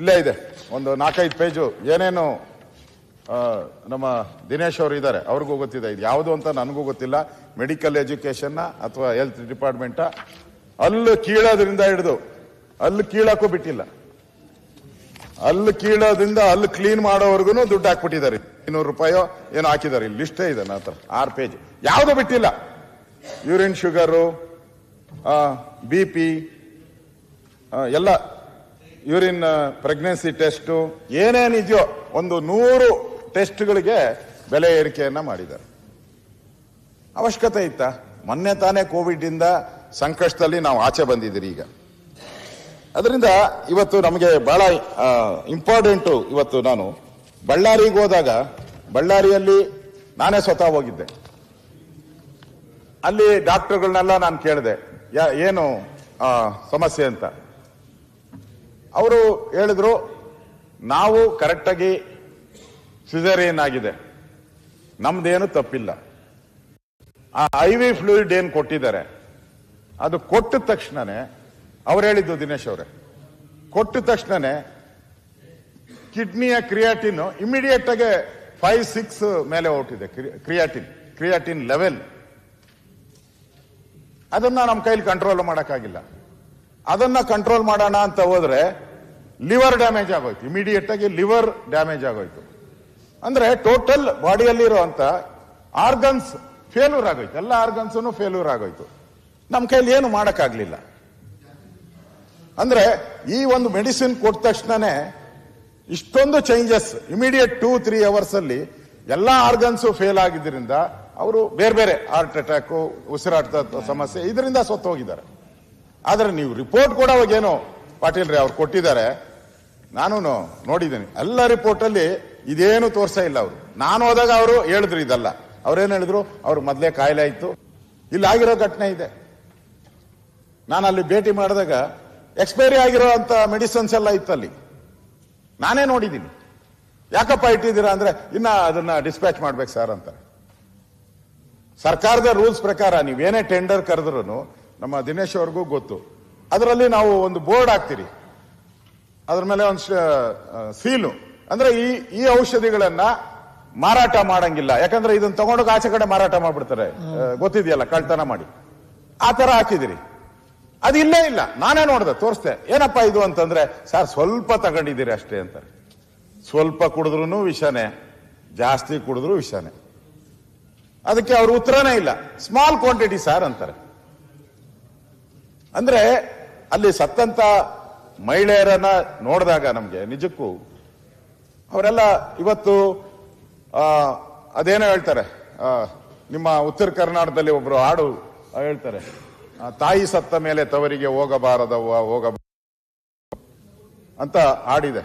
ಇಲ್ಲೇ ಇದೆ, ಒಂದು 4-5 ಪೇಜು. ಏನೇನು ನಮ್ಮ ದಿನೇಶ್ ಅವರು ಇದ್ದಾರೆ, ಅವ್ರಿಗೂ ಗೊತ್ತಿದೆ. ಇದು ಯಾವುದು ಅಂತ ನನಗೂ ಗೊತ್ತಿಲ್ಲ. ಮೆಡಿಕಲ್ ಎಜುಕೇಶನ್ ಅಥವಾ ಹೆಲ್ತ್ ಡಿಪಾರ್ಟ್ಮೆಂಟ್ ಅಲ್ಲು ಕೀಳೋದ್ರಿಂದ ಹಿಡಿದು ಅಲ್ಲಿ ಕೀಳಕ್ಕೂ ಬಿಟ್ಟಿಲ್ಲ. ಅಲ್ಲಿ ಕೀಳೋದ್ರಿಂದ ಅಲ್ಲಿ ಕ್ಲೀನ್ ಮಾಡೋವರೆಗೂ ದುಡ್ಡು ಹಾಕ್ಬಿಟ್ಟಿದ್ದಾರೆ. 200 ರೂಪಾಯೋ ಏನೋ ಹಾಕಿದ್ದಾರೆ. ಇಲ್ಲಿ ಲಿಸ್ಟೇ ಇದೆ ನನ್ನ ಹತ್ರ, 6 ಪೇಜ್. ಯಾವುದು ಬಿಟ್ಟಿಲ್ಲ. ಯೂರಿನ್ ಶುಗರು, BP ಎಲ್ಲ, ಯೂರಿನ್ ಪ್ರೆಗ್ನೆನ್ಸಿ ಟೆಸ್ಟು, ಏನೇನಿದೆಯೋ ಒಂದು 100 ಟೆಸ್ಟ್ಗಳಿಗೆ ಬೆಲೆ ಏರಿಕೆಯನ್ನ ಮಾಡಿದ್ದಾರೆ. ಅವಶ್ಯಕತೆ ಇತ್ತಾ? ಮೊನ್ನೆ ತಾನೇ ಕೋವಿಡ್ ಇಂದ ಸಂಕಷ್ಟದಲ್ಲಿ ನಾವು ಆಚೆ ಬಂದಿದ್ದೀರಿ. ಈಗ ಅದರಿಂದ ಇವತ್ತು ನಮಗೆ ಬಹಳ ಇಂಪಾರ್ಟೆಂಟು. ಇವತ್ತು ನಾನು ಬಳ್ಳಾರಿಗೆ ಹೋದಾಗ, ಬಳ್ಳಾರಿಯಲ್ಲಿ ನಾನೇ ಸ್ವತಃ ಹೋಗಿದ್ದೆ. ಅಲ್ಲಿ ಡಾಕ್ಟರ್ಗಳನ್ನೆಲ್ಲ ನಾನು ಕೇಳಿದೆ ಏನು ಸಮಸ್ಯೆ ಅಂತ. ಅವರು ಹೇಳಿದ್ರು, ನಾವು ಕರೆಕ್ಟಾಗಿ ಸಿಸೇರಿಯನ್ ಆಗಿದೆ, ನಮ್ದೇನು ತಪ್ಪಿಲ್ಲ. ಆ IV ಫ್ಲೂಯಿಡ್ ಏನು ಕೊಟ್ಟಿದ್ದಾರೆ, ಅದು ಕೊಟ್ಟ ತಕ್ಷಣನೇ, ಅವ್ರು ಹೇಳಿದ್ದು ದಿನೇಶ್ ಅವರೇ, ಕೊಟ್ಟ ತಕ್ಷಣನೇ ಕಿಡ್ನಿಯ ಕ್ರಿಯಾಟಿನ್ ಇಮಿಡಿಯೇಟ್ ಆಗಿ 5-6 ಮೇಲೆ ಹೊರಟಿದೆ. Creatine level. ಅದನ್ನ ನಮ್ಮ ಕೈಲಿ ಕಂಟ್ರೋಲ್ ಮಾಡೋಕ್ಕಾಗಿಲ್ಲ. ಅದನ್ನ ಕಂಟ್ರೋಲ್ ಮಾಡೋಣ ಅಂತ ಹೋದ್ರೆ ಲಿವರ್ ಡ್ಯಾಮೇಜ್ ಆಗೋಯ್ತು. ಇಮಿಡಿಯೇಟ್ ಆಗಿ ಲಿವರ್ ಡ್ಯಾಮೇಜ್ ಆಗೋಯ್ತು. ಅಂದ್ರೆ ಟೋಟಲ್ ಬಾಡಿಯಲ್ಲಿರುವಂತ ಆರ್ಗನ್ಸ್ ಫೇಲ್ಯೂರ್ ಆಗೋಯ್ತು. ಎಲ್ಲ ಆರ್ಗನ್ಸ್ ಫೇಲ್ಯೂರ್ ಆಗೋಯ್ತು. ನಮ್ಮ ಕೈಲಿ ಏನು ಮಾಡಕ್ಕಾಗ್ಲಿಲ್ಲ. ಅಂದ್ರೆ ಈ ಒಂದು ಮೆಡಿಸಿನ್ ಕೊಟ್ಟ ತಕ್ಷಣನೇ ಇಷ್ಟೊಂದು ಚೇಂಜಸ್ ಇಮಿಡಿಯೇಟ್ 2-3 ಅವರ್ಸ್ ಅಲ್ಲಿ ಎಲ್ಲಾ ಆರ್ಗನ್ಸ್ ಫೇಲ್ ಆಗಿದ್ದರಿಂದ ಅವರು ಬೇರೆ ಬೇರೆ ಹಾರ್ಟ್ ಅಟ್ಯಾಕ್, ಉಸಿರಾಟದ ಸಮಸ್ಯೆ, ಇದರಿಂದ ಸತ್ತು ಹೋಗಿದ್ದಾರೆ. ಆದ್ರೆ ನೀವು ರಿಪೋರ್ಟ್ ಕೂಡ ಅವಾಗೇನು ಪಾಟೀಲ್ ರೇ ಅವ್ರು ಕೊಟ್ಟಿದ್ದಾರೆ, ನಾನು ನೋಡಿದ್ದೀನಿ. ಎಲ್ಲ ರಿಪೋರ್ಟ್ ಅಲ್ಲಿ ಇದೇನು ತೋರ್ಸೇ ಇಲ್ಲ ಅವರು. ನಾನು ಹೋದಾಗ ಅವರು ಹೇಳಿದ್ರು ಇದಲ್ಲ. ಅವ್ರೇನ್ ಹೇಳಿದ್ರು, ಅವ್ರು ಮೊದಲೇ ಕಾಯಿಲೆ ಆಯ್ತು. ಇಲ್ಲಿ ಆಗಿರೋ ಘಟನೆ ಇದೆ. ನಾನು ಅಲ್ಲಿ ಭೇಟಿ ಮಾಡಿದಾಗ ಎಕ್ಸ್ಪೈರಿ ಆಗಿರೋ ಅಂತ ಮೆಡಿಸಿನ್ಸ್ ಎಲ್ಲ ಇತ್ತಲ್ಲಿ. ನಾನೇ ನೋಡಿದ್ದೀನಿ. ಯಾಕಪ್ಪ ಇಟ್ಟಿದ್ದೀರಾ ಅಂದ್ರೆ, ಇನ್ನ ಅದನ್ನ ಡಿಸ್ಪ್ಯಾಚ್ ಮಾಡ್ಬೇಕು ಸರ್ ಅಂತಾರೆ. ಸರ್ಕಾರದ ರೂಲ್ಸ್ ಪ್ರಕಾರ ನೀವೇನೇ ಟೆಂಡರ್ ಕರೆದ್ರು, ನಮ್ಮ ದಿನೇಶ್ ಅವ್ರಿಗೂ ಗೊತ್ತು, ಅದರಲ್ಲಿ ನಾವು ಒಂದು ಬೋರ್ಡ್ ಹಾಕ್ತೀರಿ, ಅದ್ರ ಮೇಲೆ ಒಂದು ಸೀಲು. ಅಂದ್ರೆ ಈ ಔಷಧಿಗಳನ್ನ ಮಾರಾಟ ಮಾಡಂಗಿಲ್ಲ. ಯಾಕಂದ್ರೆ ಇದನ್ನ ತಗೊಂಡೋಗಿ ಆಚೆ ಕಡೆ ಮಾರಾಟ ಮಾಡ್ಬಿಡ್ತಾರೆ, ಗೊತ್ತಿದೆಯಲ್ಲ, ಕಳ್ತನ ಮಾಡಿ. ಆ ತರ ಹಾಕಿದಿರಿ. ಅದು ಇಲ್ಲೇ ಇಲ್ಲ. ನಾನೇ ನೋಡ್ದೆ, ತೋರಿಸ್ದೆ. ಏನಪ್ಪಾ ಇದು ಅಂತಂದ್ರೆ, ಸರ್ ಸ್ವಲ್ಪ ತಗೊಂಡಿದ್ದೀರಿ ಅಷ್ಟೇ ಅಂತಾರೆ. ಸ್ವಲ್ಪ ಕುಡಿದ್ರು ವಿಷಾನೆ, ಜಾಸ್ತಿ ಕುಡಿದ್ರು ವಿಷಾನೆ. ಅದಕ್ಕೆ ಅವ್ರ ಉತ್ತರನೇ ಇಲ್ಲ. ಸ್ಮಾಲ್ ಕ್ವಾಂಟಿಟಿ ಸಾರ್ ಅಂತಾರೆ. ಅಂದ್ರೆ ಅಲ್ಲಿ ಸತ್ತಂತ ಮಹಿಳೆಯರನ್ನ ನೋಡಿದಾಗ ನಮ್ಗೆ ನಿಜಕ್ಕೂ ಅವರೆಲ್ಲ ಇವತ್ತು ಅದೇನೋ ಹೇಳ್ತಾರೆ, ನಿಮ್ಮ ಉತ್ತರ ಕರ್ನಾಟಕದಲ್ಲಿ ಒಬ್ರು ಹಾಡು ಹೇಳ್ತಾರೆ, ತಾಯಿ ಸತ್ತ ಮೇಲೆ ತವರಿಗೆ ಹೋಗಬಾರದವ್ವ ಅಂತ ಹಾಡಿದೆ.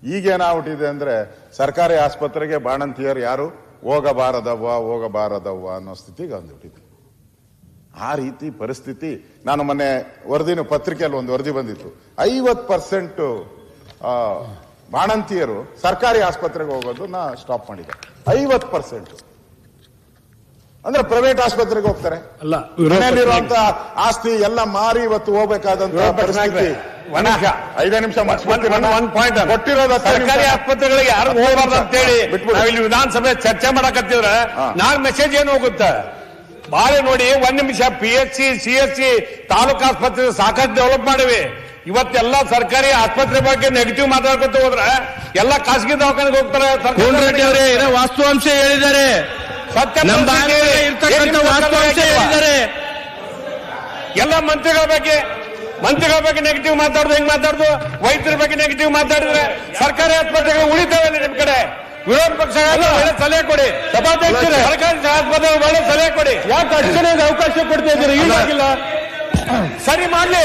ಈಗೇನಾಗ್ಬಿಟ್ಟಿದೆ ಅಂದ್ರೆ, ಸರ್ಕಾರಿ ಆಸ್ಪತ್ರೆಗೆ ಬಾಣಂತಿಯರು ಯಾರು ಹೋಗಬಾರದವ್ವ ಅನ್ನೋ ಸ್ಥಿತಿಗೆ ಬಂದ್ಬಿಟ್ಟಿದೆ. ಆ ರೀತಿ ಪರಿಸ್ಥಿತಿ. ನಾನು ಮೊನ್ನೆ ಪತ್ರಿಕೆಯಲ್ಲಿ ಒಂದು ವರದಿ ಬಂದಿತ್ತು, 50% ಬಾಣಂತಿಯರು ಸರ್ಕಾರಿ ಆಸ್ಪತ್ರೆಗೆ ಹೋಗೋದನ್ನ ಸ್ಟಾಪ್ ಮಾಡಿದ್ದಾರೆ. 50%. ಅಂದ್ರೆ ಪ್ರೈವೇಟ್ ಆಸ್ಪತ್ರೆಗೆ ಹೋಗ್ತಾರೆ. ಅಲ್ಲ, ಮನೆಯಲ್ಲಿರುವಂತ ಆಸ್ತಿ ಎಲ್ಲ ಮಾರಿ ಇವತ್ತು ಹೋಗ್ಬೇಕಾದಂತ ಪರಿಸ್ಥಿತಿ. 5 ನಿಮಿಷ ಕೊಟ್ಟಿರೋದು ಸರ್ಕಾರಿ ಆಸ್ಪತ್ರೆಗಳಿಗೆ ಯಾರು ಹೋಗಬಾರ್ದು ಅಂತೇಳಿ ಇಲ್ಲಿ ವಿಧಾನಸಭೆ ಚರ್ಚೆ ಮಾಡಕತ್ತಿದ್ರೆ ನಾಳೆ ಮೆಸೇಜ್ ಏನು ಹೋಗುತ್ತೆ ಬಾಳೆ ನೋಡಿ. 1 ನಿಮಿಷ. PHC CHC ತಾಲೂಕು ಆಸ್ಪತ್ರೆ ಸಾಕಷ್ಟು ಡೆವಲಪ್ ಮಾಡಿವಿ. ಇವತ್ತೆಲ್ಲ ಸರ್ಕಾರಿ ಆಸ್ಪತ್ರೆ ಬಗ್ಗೆ ನೆಗೆಟಿವ್ ಮಾತಾಡ್ಕೊತ ಹೋದ್ರೆ ಎಲ್ಲ ಖಾಸಗಿ ದವಾಖಾನೆಗೆ ಹೋಗ್ತಾರೆ. ವಾಸ್ತವಾಂಶ ಹೇಳಿದ್ದಾರೆ, ಸತ್ಯ ವಾಸ್ತವಾಂಶ ಹೇಳಿದ್ದಾರೆ. ಎಲ್ಲ ಮಂತ್ರಿಗಳ ಬಗ್ಗೆ ನೆಗೆಟಿವ್ ಮಾತಾಡುದು, ಹೆಂಗ್ ಮಾತಾಡುದು? ವೈದ್ಯರ ಬಗ್ಗೆ ನೆಗೆಟಿವ್ ಮಾತಾಡಿದ್ರೆ ಸರ್ಕಾರಿ ಆಸ್ಪತ್ರೆಗಳು ಉಳಿತಾವೆ. ನಿಮ್ ಕಡೆ ವಿರೋಧ ಪಕ್ಷ ಒಳ್ಳೆ ಸಲಹೆ ಕೊಡಿ. ಸಭಾಧ್ಯಕ್ಷರೇ, ಸರ್ಕಾರಿ ಆಸ್ಪತ್ರೆಗೆ ಒಳ್ಳೆ ಸಲಹೆ ಕೊಡಿ. ಯಾಕೆ ಅಷ್ಟೇ ಅವಕಾಶ ಕೊಡ್ತಾ ಇದ್ದೀರಿ? ಈಗಿಲ್ಲ, ಸರಿ ಮಾಡ್ಲಿ.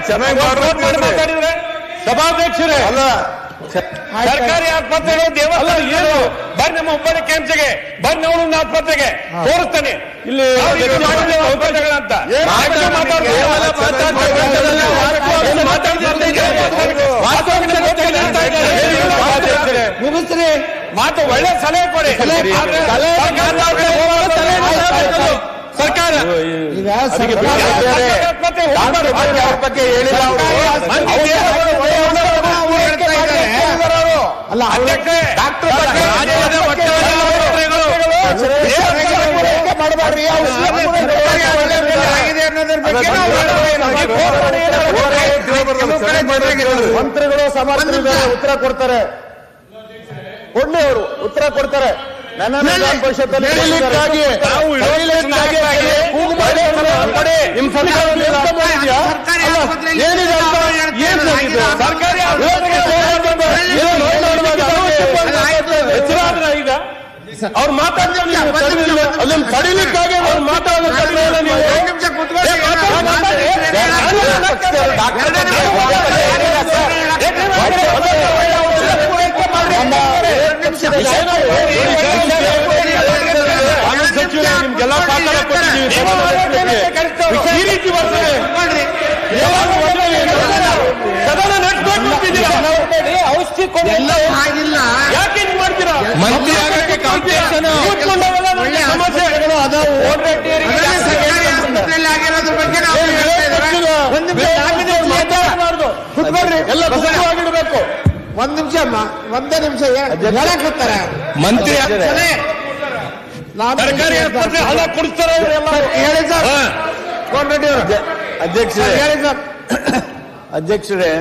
ಚೆನ್ನಾಗಿ ಮಾತಾಡಿದ್ರೆ ಸಭಾಧ್ಯಕ್ಷರೇ, ಸರ್ಕಾರಿ ಆಸ್ಪತ್ರೆಗಳು ದೇವಸ್ಥಾನ ಬನ್ನಿ ನಮ್ಮ ಹುಬ್ಬಳ್ಳಿ ಕೆಂಚಿಗೆ ಬನ್ನಿ ಅವಳೊಂದು ಆಸ್ಪತ್ರೆಗೆ ತೋರಿಸ್ತಾನೆ ಇಲ್ಲಿ ಆಸ್ಪತ್ರೆಗಳಂತ ಮುಗಿಸ್ರಿ ಮಾತು ಒಳ್ಳೆ ಸಲಹೆ ಕೊಡಿ ಸರ್ಕಾರ ಈಗ ಬಗ್ಗೆ ಹೇಳಿಲ್ಲ ಅಲ್ಲ ಮಾಡಬಾರ್ರಿ ಮಂತ್ರಿಗಳು ಸಮರ್ಥರಿದ್ದಾರೆ ಉತ್ತರ ಕೊಡ್ತಾರೆ ಕೊಡ್ಲಿ ಅವರು ಉತ್ತರ ಕೊಡ್ತಾರೆ ನನ್ನ ವಿಧಾನ ಪರಿಷತ್ತಲ್ಲಿ ಈಗ ಅವ್ರು ಮಾತಾಡ್ತಾರೆ ಅದನ್ನು ತಡಿಲಿಕ್ಕಾಗಿ ಅವ್ರು ನಿಮ್ಗೆಲ್ಲ ಈ ರೀತಿ ಬರ್ತದೆ ಸದನ ಔಷಧಿ ಆಗಿಲ್ಲ ಯಾಕೆ ಹಿಂಗ್ ಮಾಡ್ತೀರಾ ಮಂತ್ರಿ ಆಗಕ್ಕೆ ಕಾಂಪಿಟೇಷನ್ ಸಮಸ್ಯೆಗಳು ಅದಾವು ಆಗಿರೋದ್ರ ಬಗ್ಗೆ ಎಲ್ಲ ಖುಷಿಯಾಗಿರ್ಬೇಕು ಒಂದ್ ನಿಮಿಷ ಒಂದೇ ನಿಮಿಷ ಹೇಳಕ್ತಾರೆ ಮಂತ್ರಿ ಸರ್ಕಾರಿ ಆಸ್ಪತ್ರೆ ಹಣ ಕೊಡಿಸ್ತಾರೆ ಹೇಳಿ ಸರ್ ಕೋನ್ರೆಡ್ಡಿ ಅವರು ಅಧ್ಯಕ್ಷರೇ ಹೇಳಿ ಸರ್ ಅಧ್ಯಕ್ಷರೇ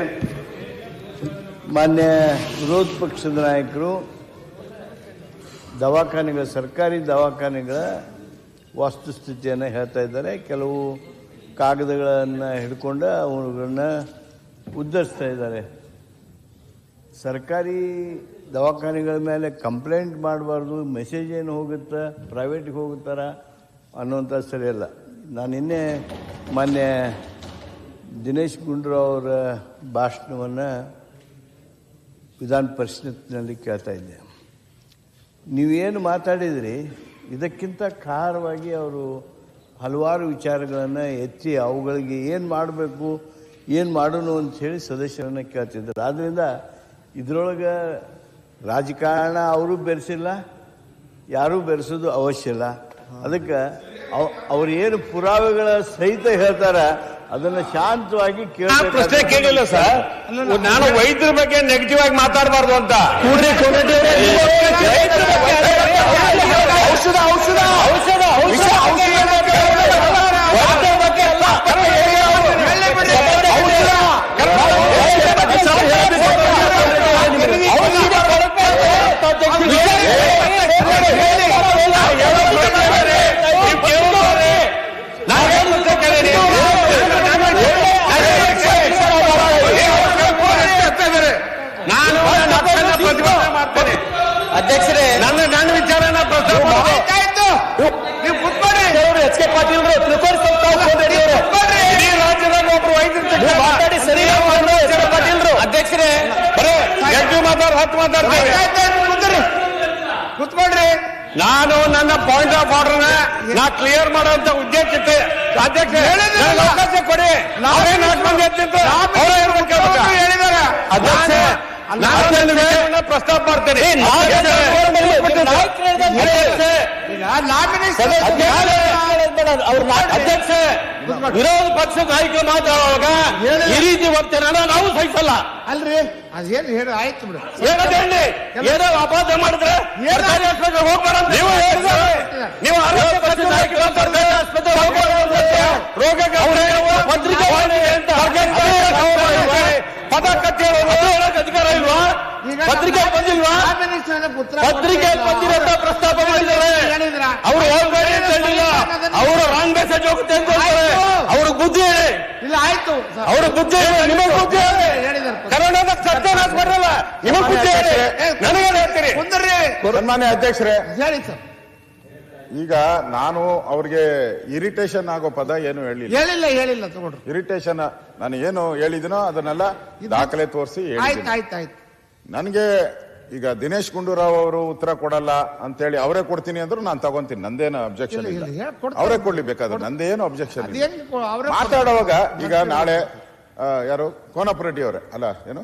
ಮಾನ್ಯ ವಿರೋಧ ಪಕ್ಷದ ನಾಯಕರು ದವಾಖಾನೆಗಳ ಸರ್ಕಾರಿ ದವಾಖಾನೆಗಳ ವಾಸ್ತುಸ್ಥಿತಿಯನ್ನು ಹೇಳ್ತಾ ಇದ್ದಾರೆ. ಕೆಲವು ಕಾಗದಗಳನ್ನು ಹಿಡ್ಕೊಂಡು ಅವುಗಳನ್ನ ಉದ್ಧರಿಸ್ತಾ ಇದ್ದಾರೆ. ಸರ್ಕಾರಿ ದವಾಖಾನೆಗಳ ಮೇಲೆ ಕಂಪ್ಲೇಂಟ್ ಮಾಡಬಾರ್ದು, ಮೆಸೇಜ್ ಏನು ಹೋಗುತ್ತೆ, ಪ್ರೈವೇಟ್ಗೆ ಹೋಗುತ್ತಾರ ಅನ್ನುವಂಥ ಸರಿಯಲ್ಲ. ನಾನು ನಿನ್ನೆ ಮಾನ್ಯ ದಿನೇಶ್ ಗುಂಡೂರಾವ್ ಅವರ ಭಾಷಣವನ್ನು ವಿಧಾನ ಪರಿಷತ್ನಲ್ಲಿ ಕೇಳ್ತಾ ಇದ್ದೆ. ನೀವೇನು ಮಾತಾಡಿದ್ರಿ ಇದಕ್ಕಿಂತ ಖಾರವಾಗಿ ಅವರು ಹಲವಾರು ವಿಚಾರಗಳನ್ನು ಎತ್ತಿ ಅವುಗಳಿಗೆ ಏನು ಮಾಡಬೇಕು, ಏನು ಮಾಡೋಣ ಅಂಥೇಳಿ ಸದಸ್ಯರನ್ನು ಕೇಳ್ತಿದ್ದಾರೆ. ಆದ್ದರಿಂದ ಇದರೊಳಗೆ ರಾಜಕಾರಣ ಅವರು ಬೆರೆಸಿಲ್ಲ, ಯಾರೂ ಬೆರೆಸೋದು ಅವಶ್ಯ ಇಲ್ಲ. ಅದಕ್ಕೆ ಅವ್ರು ಏನು ಪುರಾವೆಗಳ ಸಹಿತ ಹೇಳ್ತಾರ ಅದನ್ನು ಶಾಂತವಾಗಿ ಪ್ರಶ್ನೆ ಕೇಳಿಲ್ಲ ಸರ್. ನಾನು ವೈದ್ಯರ ಬಗ್ಗೆ ನೆಗೆಟಿವ್ ಆಗಿ ಮಾತಾಡಬಾರ್ದು ಅಂತ. ಔಷಧ ಔಷಧ ಔಷಧ ಅಧ್ಯಕ್ಷರೇ ನನ್ನ ವಿಚಾರನ ನೀವು ಕುತ್ಕೊಳ್ಳಿ. ಎಚ್ ಕೆ ಪಾಟೀಲ್ ಇಡೀ ರಾಜ್ಯದಾಗ ಒಬ್ರು ವೈದ್ಯರು ಮಾತಾಡಿ ಸರಿ ಪಾಟೀಲ್ರು ಅಧ್ಯಕ್ಷರೇ ಬರೇ ಎಷ್ಟು ಮಾತಾಡ್ತಾರೆ ಕುತ್ಕೊಳ್ರಿ. ನಾನು ನನ್ನ ಪಾಯಿಂಟ್ ಆಫ್ ಆರ್ಡರ್ ನಾ ಕ್ಲಿಯರ್ ಮಾಡುವಂತ ಉದ್ದೇಶ ಇತ್ತು. ಅಧ್ಯಕ್ಷ ಅವಕಾಶ ಕೊಡಿ. ನಾವೇ 4 ಮಂದಿ ಎತ್ತಿತ್ತು ಹೇಳಿದಾರೆ. ಪ್ರಸ್ತಾಪ ಮಾಡ್ತೇನೆ. ಅಧ್ಯಕ್ಷ ವಿರೋಧ ಪಕ್ಷದ ನಾಯಕರು ಮಾತಾಡುವಾಗ ಈ ರೀತಿ ವರ್ತನೆ ನಾವು ಸಹಿಸಲ್ಲ. ಅಲ್ರಿ ಅದೇನು ಹೇಳಿ ಆಯ್ತು ಬಿಡು. ಹೇಳದೇಳಿ ಏನೋ ಅಪರಾಧ ಮಾಡಿದ್ರೆ ಹೋಗ್ಬೇಡ ನೀವು ಹೇಳಿದ್ರೆ ನೀವು ರೋಗ ಪದ ಕಟ್ಟಿ ಅಧಿಕಾರ ಇಲ್ವಾ? ಪತ್ರಿಕೆ ಬಂದಿಲ್ವಾ? ಪತ್ರಿಕೆ ಬಂದಿರಂತ ಪ್ರಸ್ತಾಪ ಮಾಡಿದ್ದಾರೆ. ಅವರು ಹೋಗ್ಬೇಡಿ ಅಂತ ಹೇಳಿಲ್ಲ. ಅವರು ರಾಂಗ್ ಮೆಸೇಜ್ ಹೋಗುತ್ತೆ ಅಂತ ಹೇಳ್ತಾರೆ. ಅವ್ರ ಬುದ್ಧಿ ಹೇಳಿ. ಇಲ್ಲ ಆಯ್ತು ಅವ್ರ ಬುದ್ಧಿ ಹೇಳಿ. ನಿಮಗ್ ಬುದ್ಧಿ ಹೇಳಿ. ಕರೋನಾದ ಸತ್ಯನಾಶ ಬರಲ್ಲ. ನಿಮಗ್ ಬುದ್ಧಿ ಹೇಳಿ. ನನಗೆ ಹೇಳ್ತೀರಿ. ಸನ್ಮಾನ್ಯ ಅಧ್ಯಕ್ಷರೇ, ಹೇಳಿ ಸರ್. ಈಗ ನಾನು ಅವ್ರಿಗೆ ಇರಿಟೇಷನ್ ಆಗೋ ಪದ ಏನು ಹೇಳಿಲ್ಲ ತಗೊಳ್ರಿ. ಇರಿಟೇಷನ್ ನಾನು ಏನು ಹೇಳಿದಿನೋ ಅದನ್ನೆಲ್ಲ ದಾಖಲೆ ತೋರಿಸಿ ಆಯ್ತು. ನನಗೆ ಈಗ ದಿನೇಶ್ ಗುಂಡೂರಾವ್ ಅವರು ಉತ್ತರ ಕೊಡಲ್ಲ ಅಂತೇಳಿ ಅವರೇ ಕೊಡ್ತೀನಿ ಅಂದ್ರು ನಾನು ತಗೊಂತೀನಿ, ನಂದೇನು ಅಬ್ಜೆಕ್ಷನ್ ಇಲ್ಲ. ಅವರೇ ಕೊಡ್ಲಿ ಬೇಕಾದ್ರೆ, ನಂದೇನು ಅಬ್ಜೆಕ್ಷನ್ ಇಲ್ಲ. ಮಾತಾಡುವಾಗ ಈಗ ನಾಳೆ ಯಾರು ಕೋನಪ್ಪ ರೆಡ್ಡಿ ಅವರೇ ಅಲ್ಲ, ಏನು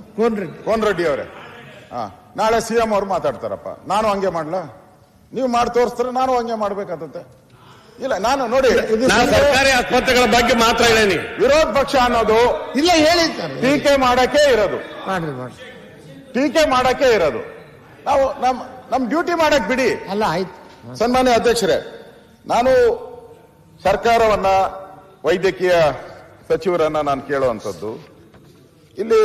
ಕೋನ್ ರೆಡ್ಡಿ ಅವರೇ, ನಾಳೆ CM ಅವ್ರು ಮಾತಾಡ್ತಾರಪ್ಪ, ನಾನು ಹಂಗೆ ಮಾಡ್ಲಾ? ನೀವು ಮಾಡಿ ತೋರಿಸ್ತಾರೆ, ನಾನು ಹಂಗೆ ಮಾಡ್ಬೇಕಾಗುತ್ತೆ. ಇಲ್ಲ, ನಾನು ನೋಡಿ, ನಾನು ಸರ್ಕಾರಿ ಆಸ್ಪತ್ರೆಗಳ ಬಗ್ಗೆ ಮಾತ್ರ ಹೇಳೇನಿ. ವಿರೋಧ ಪಕ್ಷ ಅನ್ನೋದು ಇಲ್ಲ ಹೇಳಿ ಟೀಕೆ ಮಾಡಕ್ಕೆ ಇರೋದು, ಟೀಕೆ ಮಾಡಕ್ಕೆ ಇರೋದು. ನಾವು ನಮ್ ಡ್ಯೂಟಿ ಮಾಡಕ್ ಬಿಡಿ. ಅಲ್ಲ ಆಯ್ತು. ಸನ್ಮಾನ್ಯ ಅಧ್ಯಕ್ಷರೇ, ನಾನು ಸರ್ಕಾರವನ್ನ, ವೈದ್ಯಕೀಯ ಸಚಿವರನ್ನ ನಾನು ಕೇಳುವಂಥದ್ದು, ಇಲ್ಲಿ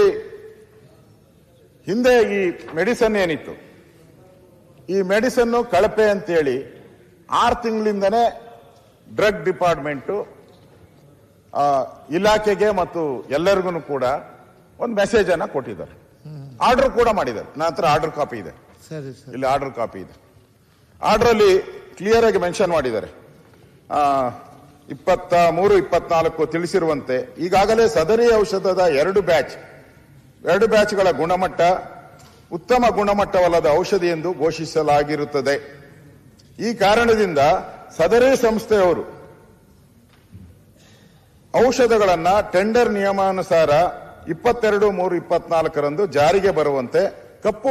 ಹಿಂದೆ ಈ ಮೆಡಿಸನ್ ಏನಿತ್ತು, ಈ ಮೆಡಿಸನ್ ಕಳಪೆ ಅಂತೇಳಿ 6 ತಿಂಗಳಿಂದನೇ ಡ್ರಗ್ ಡಿಪಾರ್ಟ್ಮೆಂಟ್ ಇಲಾಖೆಗೆ ಮತ್ತು ಎಲ್ಲರಿಗೂ ಕೂಡ ಒಂದು ಮೆಸೇಜ್ ಅನ್ನ ಕೊಟ್ಟಿದ್ದಾರೆ, ಆರ್ಡರ್ ಕೂಡ ಮಾಡಿದ್ದಾರೆ. ನನ್ನ ಹತ್ರ ಆರ್ಡರ್ ಕಾಪಿ ಇದೆ, ಇಲ್ಲಿ ಆರ್ಡರ್ ಕಾಪಿ ಇದೆ. ಆರ್ಡರ್ ಅಲ್ಲಿ ಕ್ಲಿಯರ್ ಆಗಿ ಮೆನ್ಷನ್ ಮಾಡಿದ್ದಾರೆ, 23-24 ತಿಳಿಸಿರುವಂತೆ ಈಗಾಗಲೇ ಸದರಿ ಔಷಧದ 2 ಬ್ಯಾಚ್ಗಳ ಗುಣಮಟ್ಟ ಉತ್ತಮ ಗುಣಮಟ್ಟವಲ್ಲದ ಔಷಧಿ ಎಂದು ಘೋಷಿಸಲಾಗಿರುತ್ತದೆ. ಈ ಕಾರಣದಿಂದ ಸದರಿ ಸಂಸ್ಥೆಯವರು ಔಷಧಗಳನ್ನ ಟೆಂಡರ್ ನಿಯಮಾನುಸಾರ 22/3/24 ಜಾರಿಗೆ ಬರುವಂತೆ ಕಪ್ಪು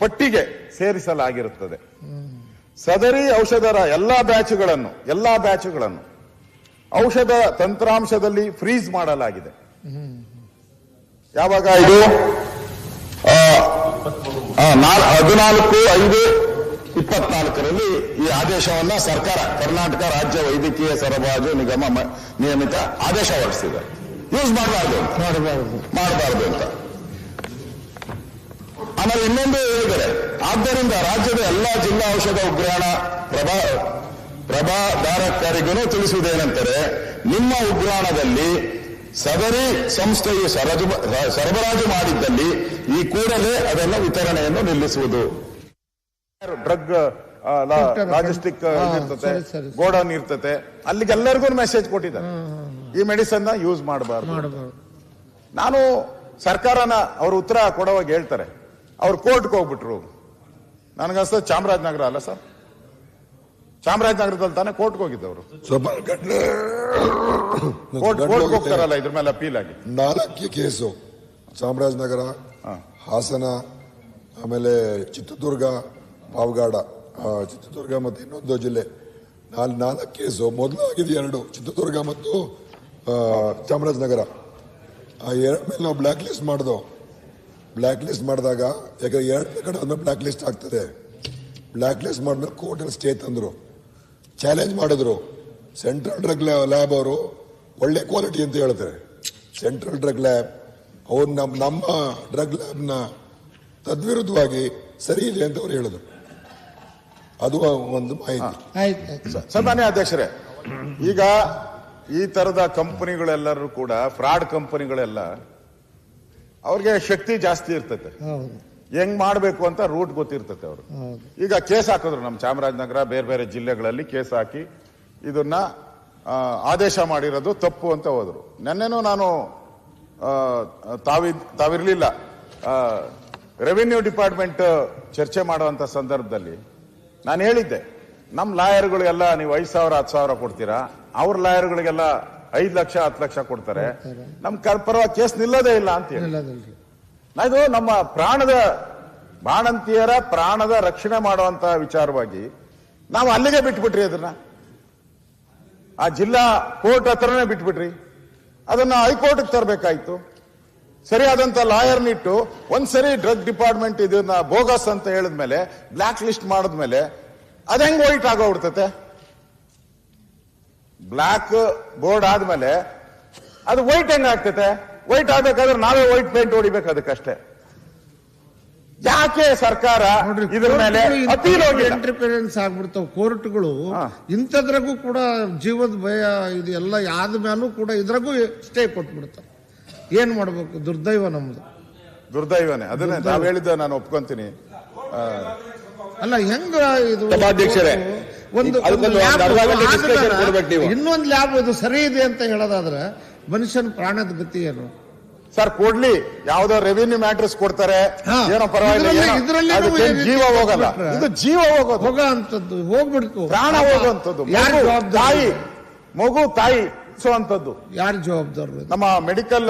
ಪಟ್ಟಿಗೆ ಸೇರಿಸಲಾಗಿರುತ್ತದೆ. ಸದರಿ ಔಷಧದ ಎಲ್ಲಾ ಬ್ಯಾಚ್ಗಳನ್ನು ಔಷಧ ತಂತ್ರಾಂಶದಲ್ಲಿ ಫ್ರೀಸ್ ಮಾಡಲಾಗಿದೆ. ಯಾವಾಗ ಇದು 14/5/24 ಈ ಆದೇಶವನ್ನ ಸರ್ಕಾರ, ಕರ್ನಾಟಕ ರಾಜ್ಯ ವೈದ್ಯಕೀಯ ಸರಬರಾಜು ನಿಗಮ ನಿಯಮಿತ ಆದೇಶ ಹೊರಡಿಸಿದೆ. ಯೂಸ್ ಮಾಡಬಾರ್ದು ಅಂತ. ಆಮೇಲೆ ಇನ್ನೊಂದು ಹೇಳಿದರೆ, ಆದ್ದರಿಂದ ರಾಜ್ಯದ ಎಲ್ಲಾ ಜಿಲ್ಲಾ ಔಷಧ ಉಗ್ರಾಣ ಪ್ರಭಾದಾರಕರಿಗೂ ತಿಳಿಸುವುದೇನೆಂದರೆ, ನಿಮ್ಮ ಉಗ್ರಾಣದಲ್ಲಿ ಸದರಿ ಸಂಸ್ಥೆಯು ಸರಬರಾಜು ಮಾಡಿದ್ದಲ್ಲಿ ಈ ಕೂಡಲೇ ಅದನ್ನು ವಿತರಣೆಯನ್ನು ನಿಲ್ಲಿಸುವುದು. ಡ್ರಗ್ ಲಾಜಿಸ್ಟಿಕ್ ಇರ್ತತೆ, ಗೋಡೌನ್ ಇರ್ತತೆ, ಅಲ್ಲಿಗೆಲ್ಲರಿಗೂ ಮೆಸೇಜ್ ಕೊಟ್ಟಿದ್ದಾರೆ, ಈ ಮೆಡಿಸನ್ ಯೂಸ್ ಮಾಡಬಾರ್ದು. ನಾನು ಸರ್ಕಾರನ ಅವರು ಉತ್ತರ ಕೊಡುವಾಗ ಹೇಳ್ತಾರೆ, ಅವ್ರು ಕೋರ್ಟ್ಗೆ ಹೋಗ್ಬಿಟ್ರು. ನನಗನ್ಸ್ತದೆ ಚಾಮರಾಜನಗರ ಅಲ್ಲ ಸರ್, ಚಾಮರಾಜನಗರದಲ್ಲಿ ತಾನೇ ಕೋರ್ಟ್ಗೆ ಹೋಗಿದ್ದವರು. ಕೋರ್ಟ್ಗೆ ಹೋಗ್ತಾರಲ್ಲ ಇದ್ರ ಮೇಲೆ ಅಪೀಲ್ ಆಗಿ 4 ಕೇಸು, ಚಾಮರಾಜನಗರ, ಹಾಸನ, ಆಮೇಲೆ ಚಿತ್ರದುರ್ಗ, ಪಾವಗಾಡ, ಚಿತ್ರದುರ್ಗ ಮತ್ತು ಇನ್ನೊಂದು ಜಿಲ್ಲೆ, 4 ಕೇಸು. ಮೊದಲು ಆಗಿದೆ 2, ಚಿತ್ರದುರ್ಗ ಮತ್ತು ಚಾಮರಾಜನಗರ. ಆ 2 ಮೇಲೆ ನಾವು ಬ್ಲ್ಯಾಕ್ ಲಿಸ್ಟ್ ಮಾಡಿದಾಗ, ಯಾಕಂದ್ರೆ 2 ಕಡೆ ಆದ್ಮೇಲೆ ಬ್ಲ್ಯಾಕ್ ಲಿಸ್ಟ್ ಆಗ್ತದೆ. ಬ್ಲ್ಯಾಕ್ ಲಿಸ್ಟ್ ಮಾಡಿದ್ಮೇಲೆ ಕೋರ್ಟಲ್ಲಿ ಸ್ಟೇ ತಂದ್ರು, ಚಾಲೆಂಜ್ ಮಾಡಿದ್ರು. ಸೆಂಟ್ರಲ್ ಡ್ರಗ್ ಲ್ಯಾಬ್ ಅವರು ಒಳ್ಳೆ ಕ್ವಾಲಿಟಿ ಅಂತ ಹೇಳ್ತಾರೆ. ಸೆಂಟ್ರಲ್ ಡ್ರಗ್ ಲ್ಯಾಬ್ ಅವ್ರು ನಮ್ಮ ಡ್ರಗ್ ಲ್ಯಾಬ್ನ ತದ್ವಿರುದ್ಧವಾಗಿ ಸರಿ ಇದೆ ಅಂತ ಅವ್ರು ಹೇಳಿದ್ರು. ಅದು ಒಂದು ಮಾಹಿತಿ. ಸನ್ಮಾನ್ಯ ಅಧ್ಯಕ್ಷರೇ, ಈಗ ಈ ತರದ ಕಂಪನಿಗಳೆಲ್ಲರೂ ಕೂಡ ಫ್ರಾಡ್ ಕಂಪನಿಗಳೆಲ್ಲ, ಅವ್ರಿಗೆ ಶಕ್ತಿ ಜಾಸ್ತಿ ಇರ್ತದೆ, ಹೆಂಗ್ ಮಾಡ್ಬೇಕು ಅಂತ ರೂಟ್ ಗೊತ್ತಿರ್ತದೆ ಅವರು. ಈಗ ಕೇಸ್ ಹಾಕಿದ್ರು, ನಮ್ಮ ಚಾಮರಾಜನಗರ ಬೇರೆ ಬೇರೆ ಜಿಲ್ಲೆಗಳಲ್ಲಿ ಕೇಸ್ ಹಾಕಿ ಇದನ್ನ ಆದೇಶ ಮಾಡಿರೋದು ತಪ್ಪು ಅಂತ ಹೋದ್ರು. ನೆನ್ನೆನೂ ನಾನು ತಾವಿರ್ಲಿಲ್ಲ, ರೆವಿನ್ಯೂ ಡಿಪಾರ್ಟ್ಮೆಂಟ್ ಚರ್ಚೆ ಮಾಡುವಂತ ಸಂದರ್ಭದಲ್ಲಿ ನಾನು ಹೇಳಿದ್ದೆ, ನಮ್ಮ ಲಾಯರ್ಗಳಿಗೆಲ್ಲ ನೀವು 5,000 10,000 ಕೊಡ್ತೀರಾ, ಅವ್ರ ಲಾಯರ್ಗಳಿಗೆಲ್ಲ 5 ಲಕ್ಷ 10 ಲಕ್ಷ ಕೊಡ್ತಾರೆ, ನಮ್ ಪರವಾಗಿ ಕೇಸ್ ನಿಲ್ಲೋದೇ ಇಲ್ಲ ಅಂತ ಹೇಳಿ. ಇದು ನಮ್ಮ ಬಾಣಂತಿಯರ ಪ್ರಾಣದ ರಕ್ಷಣೆ ಮಾಡುವಂತ ವಿಚಾರವಾಗಿ ನಾವು ಅಲ್ಲಿಗೆ ಬಿಟ್ಬಿಟ್ರಿ, ಅದನ್ನ ಆ ಜಿಲ್ಲಾ ಕೋರ್ಟ್ ಹತ್ರನೇ ಬಿಟ್ಬಿಟ್ರಿ. ಅದನ್ನ ಹೈಕೋರ್ಟ್ಗೆ ತರಬೇಕಾಯ್ತು. ಸರಿಯಾದಂತ ಲಾಯರ್ನಿಟ್ಟು ಒಂದ್ಸರಿ ಡ್ರಗ್ ಡಿಪಾರ್ಟ್ಮೆಂಟ್ ಇದನ್ನ ಬೋಗಸ್ ಅಂತ ಹೇಳಿದ್ಮೇಲೆ, ಬ್ಲಾಕ್ ಲಿಸ್ಟ್ ಮಾಡಿದ್ಮೇಲೆ ಅದ್ ಹೆಂಗ್ ವೈಟ್ ಆಗೋಗ್ಬಿಡ್ತತೆ? ಬ್ಲಾಕ್ ಬೋರ್ಡ್ ಆದ್ಮೇಲೆ ಅದು ವೈಟ್ ಹೆಂಗ್ ಆಗ್ತತೆ? ವೈಟ್ ಆಗ್ಬೇಕಾದ್ರೆ ನಾವೇ ವೈಟ್ ಪೇಂಟ್ ಹೊಡಿಬೇಕು ಅದಕ್ಕಷ್ಟೇ. ಯಾಕೆ ಸರ್ಕಾರ ಇದ್ರ ಮೇಲೆ ಅಪೀಲ್ ಇಂಟರ್ಫಿರೆನ್ಸ್ ಆಗ್ಬಿಡ್ತಾವ ಕೋರ್ಟ್ಗಳು? ಇಂಥದ್ರಾಗೂ ಕೂಡ ಜೀವದ ಭಯ ಇದು ಎಲ್ಲ ಆದ ಮೇಲೂ ಕೂಡ ಇದ್ರಾಗೂ ಸ್ಟೇ ಕೊಟ್ಬಿಡ್ತಾವ. ಏನ್ ಮಾಡ್ಬೇಕು? ದುರ್ದೈವ ನಮ್ದು, ದುರ್ದೈವನೇ. ಅದನ್ನೇ ನಾವ್ ಹೇಳಿದ್ದ, ನಾನು ಒಪ್ಕೊಂತೀನಿ. ಅಲ್ಲ ಹೆಂಗ ಇದು ಸಭಾಧ್ಯಕ್ಷರೇ, ಇನ್ನೊಂದು ಲ್ಯಾಬ್ ಇದು ಸರಿ ಇದೆ ಅಂತ ಹೇಳೋದಾದ್ರೆ ಮನುಷ್ಯನ ಪ್ರಾಣದ ಗತಿ ಏನು? ಸರ್ ಕೊಡ್ಲಿ, ಯಾವ್ದೋ ರೆವಿನ್ಯೂ ಮ್ಯಾಟ್ರಸ್ ಕೊಡ್ತಾರೆ, ಹಾ. ಏನೋ ಪರವಾಗಿಲ್ಲ, ಇದ್ರಲ್ಲಿ ಅದಕ್ಕೇನ್ ಜೀವ ಹೋಗಲ್ಲ, ಇದು ಜೀವ ಹೋಗೋದು, ಹೋಗೋ ಅಂತದ್ದು, ಹೋಗ್ಬಿಡ್ತು, ಪ್ರಾಣ ಹೋಗುವಂಥದ್ದು. ಯಾರು ಮಗು, ಜವಾಬ್ದಾರಿ? ತಾಯಿ, ಮಗು ತಾಯಿ ಅಂತದ್ದು. ಯಾರು ಜವಾಬ್ದಾರರು? ನಮ್ಮ ಮೆಡಿಕಲ್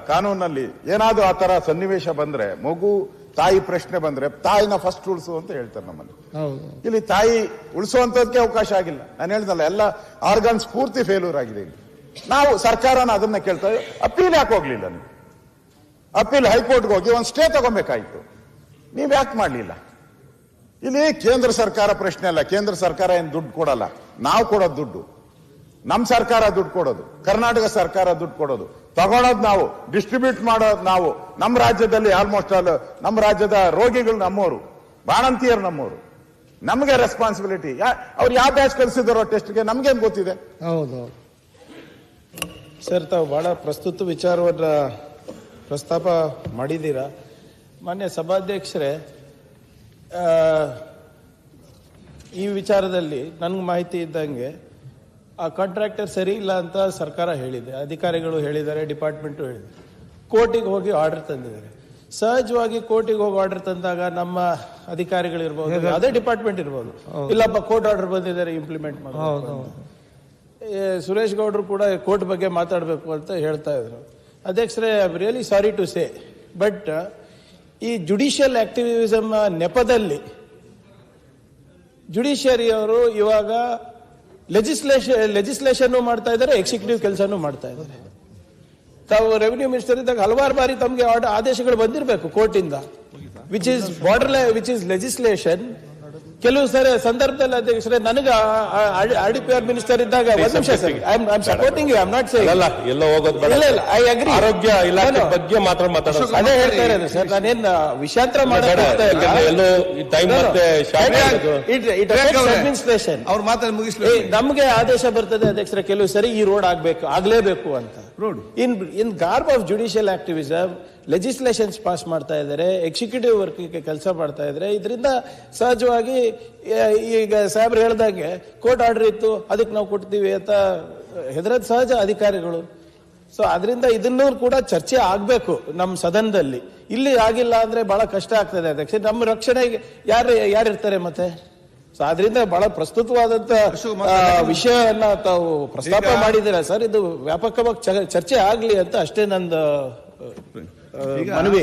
ಕಾನೂನಲ್ಲಿ ಏನಾದ್ರು ಆ ತರ ಸನ್ನಿವೇಶ ಬಂದ್ರೆ, ಮಗು ತಾಯಿ ಪ್ರಶ್ನೆ ಬಂದ್ರೆ ತಾಯಿನ ಫಸ್ಟ್ ಉಳಿಸು ಅಂತ ಹೇಳ್ತಾರೆ ನಮ್ಮಲ್ಲಿ. ಹೌದು. ಇಲ್ಲಿ ತಾಯಿ ಉಳಿಸುವಂತದಕ್ಕೆ ಅವಕಾಶ ಆಗಿಲ್ಲ. ನಾನು ಹೇಳ್ದಲ್ಲ, ಎಲ್ಲ ಆರ್ಗನ್ಸ್ ಪೂರ್ತಿ ಫೇಲ್ಯೂರ್ ಆಗಿದೆ. ಇಲ್ಲಿ ನಾವು ಸರ್ಕಾರನ ಅದನ್ನ ಕೇಳ್ತಾ ಅಪೀಲ್ ಯಾಕೆ ಹೋಗ್ಲಿಲ್ಲ ನೀವು? ಅಪೀಲ್ ಹೈಕೋರ್ಟ್ಗೆ ಹೋಗಿ ಒಂದು ಸ್ಟೇ ತಗೊಬೇಕಾಯ್ತು, ನೀವ್ ಯಾಕೆ ಮಾಡ್ಲಿಲ್ಲ? ಇಲ್ಲಿ ಕೇಂದ್ರ ಸರ್ಕಾರ ಪ್ರಶ್ನೆ ಅಲ್ಲ, ಕೇಂದ್ರ ಸರ್ಕಾರ ಏನ್ ದುಡ್ಡು ಕೊಡಲ್ಲ, ನಾವು ಕೊಡೋದು ದುಡ್ಡು, ನಮ್ ಸರ್ಕಾರ ದುಡ್ಡು ಕೊಡೋದು, ಕರ್ನಾಟಕ ಸರ್ಕಾರ ದುಡ್ಡು ಕೊಡೋದು, ತಗೊಳೋದು ನಾವು, ಡಿಸ್ಟ್ರಿಬ್ಯೂಟ್ ಮಾಡೋದು ನಾವು. ನಮ್ಮ ರಾಜ್ಯದಲ್ಲಿ ಆಲ್ಮೋಸ್ಟ್ ಆಲ್ ನಮ್ಮ ರಾಜ್ಯದ ರೋಗಿಗಳು ನಮ್ಮವರು, ಬಾಣಂತಿಯರು ನಮ್ಮವರು, ನಮಗೆ ರೆಸ್ಪಾನ್ಸಿಬಿಲಿಟಿ. ಅವ್ರು ಯಾವ ಬ್ಯಾಚ್ ಕಲಿಸಿದಾರೋ ಟೆಸ್ಟ್ಗೆ ನಮ್ಗೇನ್ ಗೊತ್ತಿದೆ? ಹೌದು. ಸರ್, ತಾವು ಬಹಳ ಪ್ರಸ್ತುತ ವಿಚಾರವನ್ನ ಪ್ರಸ್ತಾಪ ಮಾಡಿದ್ದೀರಾ. ಮಾನ್ಯ ಸಭಾಧ್ಯಕ್ಷರೇ, ಈ ವಿಚಾರದಲ್ಲಿ ನನಗೆ ಮಾಹಿತಿ ಇದ್ದಂಗೆ ಆ ಕಾಂಟ್ರಾಕ್ಟರ್ ಸರಿ ಇಲ್ಲ ಅಂತ ಸರ್ಕಾರ ಹೇಳಿದೆ, ಅಧಿಕಾರಿಗಳು ಹೇಳಿದ್ದಾರೆ, ಡಿಪಾರ್ಟ್ಮೆಂಟು ಹೇಳಿದೆ, ಕೋರ್ಟಿಗೆ ಹೋಗಿ ಆರ್ಡರ್ ತಂದಿದ್ದಾರೆ. ಸಹಜವಾಗಿ ಕೋರ್ಟಿಗೆ ಹೋಗಿ ಆರ್ಡರ್ ತಂದಾಗ ನಮ್ಮ ಅಧಿಕಾರಿಗಳು ಇರ್ಬೋದು, ಅದೇ ಡಿಪಾರ್ಟ್ಮೆಂಟ್ ಇರ್ಬೋದು, ಇಲ್ಲಪ್ಪ ಕೋರ್ಟ್ ಆರ್ಡರ್ ಬಂದಿದ್ದಾರೆ ಇಂಪ್ಲಿಮೆಂಟ್ ಮಾಡಬೇಕು. ಸುರೇಶ್ ಗೌಡರು ಕೂಡ ಕೋರ್ಟ್ ಬಗ್ಗೆ ಮಾತಾಡಬೇಕು ಅಂತ ಹೇಳ್ತಾ ಇದ್ರು. ಅಧ್ಯಕ್ಷರೇ, I am really sorry to say, but ಈ ಜುಡಿಷಿಯಲ್ ಆಕ್ಟಿವಿಸಮ್ ನೆಪದಲ್ಲಿ ಜುಡಿಷಿಯರಿ ಅವರು ಇವಾಗ ಲೆಜಿಸ್ಲೇಷನ್ ಮಾಡ್ತಾ ಇದ್ದಾರೆ, ಎಕ್ಸಿಕ್ಯೂಟಿವ್ ಕೆಲಸನೂ ಮಾಡ್ತಾ ಇದ್ದಾರೆ. ತಾವು ರೆವಿನ್ಯೂ ಮಿನಿಸ್ಟರ್ ಇದ್ದಾಗ ಹಲವಾರು ಬಾರಿ ತಮಗೆ ಆದೇಶಗಳು ಬಂದಿರಬೇಕು ಕೋರ್ಟಿಂದ, ವಿಚ್ ಇಸ್ ಲೆಜಿಸ್ಲೇಷನ್. ಕೆಲವು ಸಂದರ್ಭದಲ್ಲಿ ಅಧ್ಯಕ್ಷರೇ, ನನಗೆ RDPR ಮಿನಿಸ್ಟರ್ ಇದ್ದಾಗ ಒಂದು ನಿಮಿಷ sir, I am supporting you, I am not saying ಅಲ್ಲ, ಎಲ್ಲ ಹೋಗೋದು ಬೇಡ. ಇಲ್ಲ, ಐ ಅಗ್ರಿ. ಆರೋಗ್ಯ ಇಲಾಖೆ ಬಗ್ಗೆ ಮಾತ್ರ ಮಾತಾಡೋದು. ಅದೇ ಹೇಳ್ತಾ ಇರೋದು ಸರ್, ನಾನೇನ್ ವಿಷಾಂತರ ಮಾಡಕ್ಕೆ ಎಲ್ಲೋ ಟೈಮ್ ಮತ್ತೆ ಅಡ್ಮಿನಿಸ್ಟ್ರೇಷನ್ ಅವ್ರ ಮಾತನ್ನು ಮುಗಿಸ್ಲಿ. ನಮ್ಗೆ ಆದೇಶ ಬರ್ತದೆ ಅಧ್ಯಕ್ಷರ, ಕೆಲವು ಸರಿ ಈ ರೋಡ್ ಆಗ್ಲೇಬೇಕು ಅಂತ. ಇನ್ ಗಾರ್ಬ್ of judicial activism legislations pass ಮಾಡ್ತಾ ಇದ್ದಾರೆ, ಎಕ್ಸಿಕ್ಯೂಟಿವ್ ವರ್ಕ್ ಕೆಲಸ ಮಾಡ್ತಾ ಇದ್ದಾರೆ. ಇದರಿಂದ ಸಹಜವಾಗಿ ಈಗ ಸಾಹೇಬ್ರು ಹೇಳ್ದಂಗೆ ಕೋರ್ಟ್ ಆರ್ಡರ್ ಇತ್ತು, ಅದಕ್ಕೆ ನಾವು ಕೊಡ್ತೀವಿ ಅಂತ ಹೆದರದ್ ಸಹಜ ಅಧಿಕಾರಿಗಳು. ಸೊ ಅದರಿಂದ ಇದನ್ನೂ ಕೂಡ ಚರ್ಚೆ ಆಗ್ಬೇಕು ನಮ್ಮ ಸದನದಲ್ಲಿ. ಇಲ್ಲಿ ಆಗಿಲ್ಲ ಅಂದ್ರೆ ಬಹಳ ಕಷ್ಟ ಆಗ್ತದೆ ಅಧ್ಯಕ್ಷ, ನಮ್ಮ ರಕ್ಷಣೆಗೆ ಯಾರಿರ್ತಾರೆ ಮತ್ತೆ? ಸೊ ಅದರಿಂದ ಬಹಳ ಪ್ರಸ್ತುತವಾದಂತ ವಿಷಯವನ್ನ ತಾವು ಪ್ರಸ್ತಾಪ ಮಾಡಿದ್ದೀರಾ ಸರ್. ಇದು ವ್ಯಾಪಕವಾಗಿ ಚರ್ಚೆ ಆಗ್ಲಿ ಅಂತ ಅಷ್ಟೇ ನಂದು ಮನವಿ.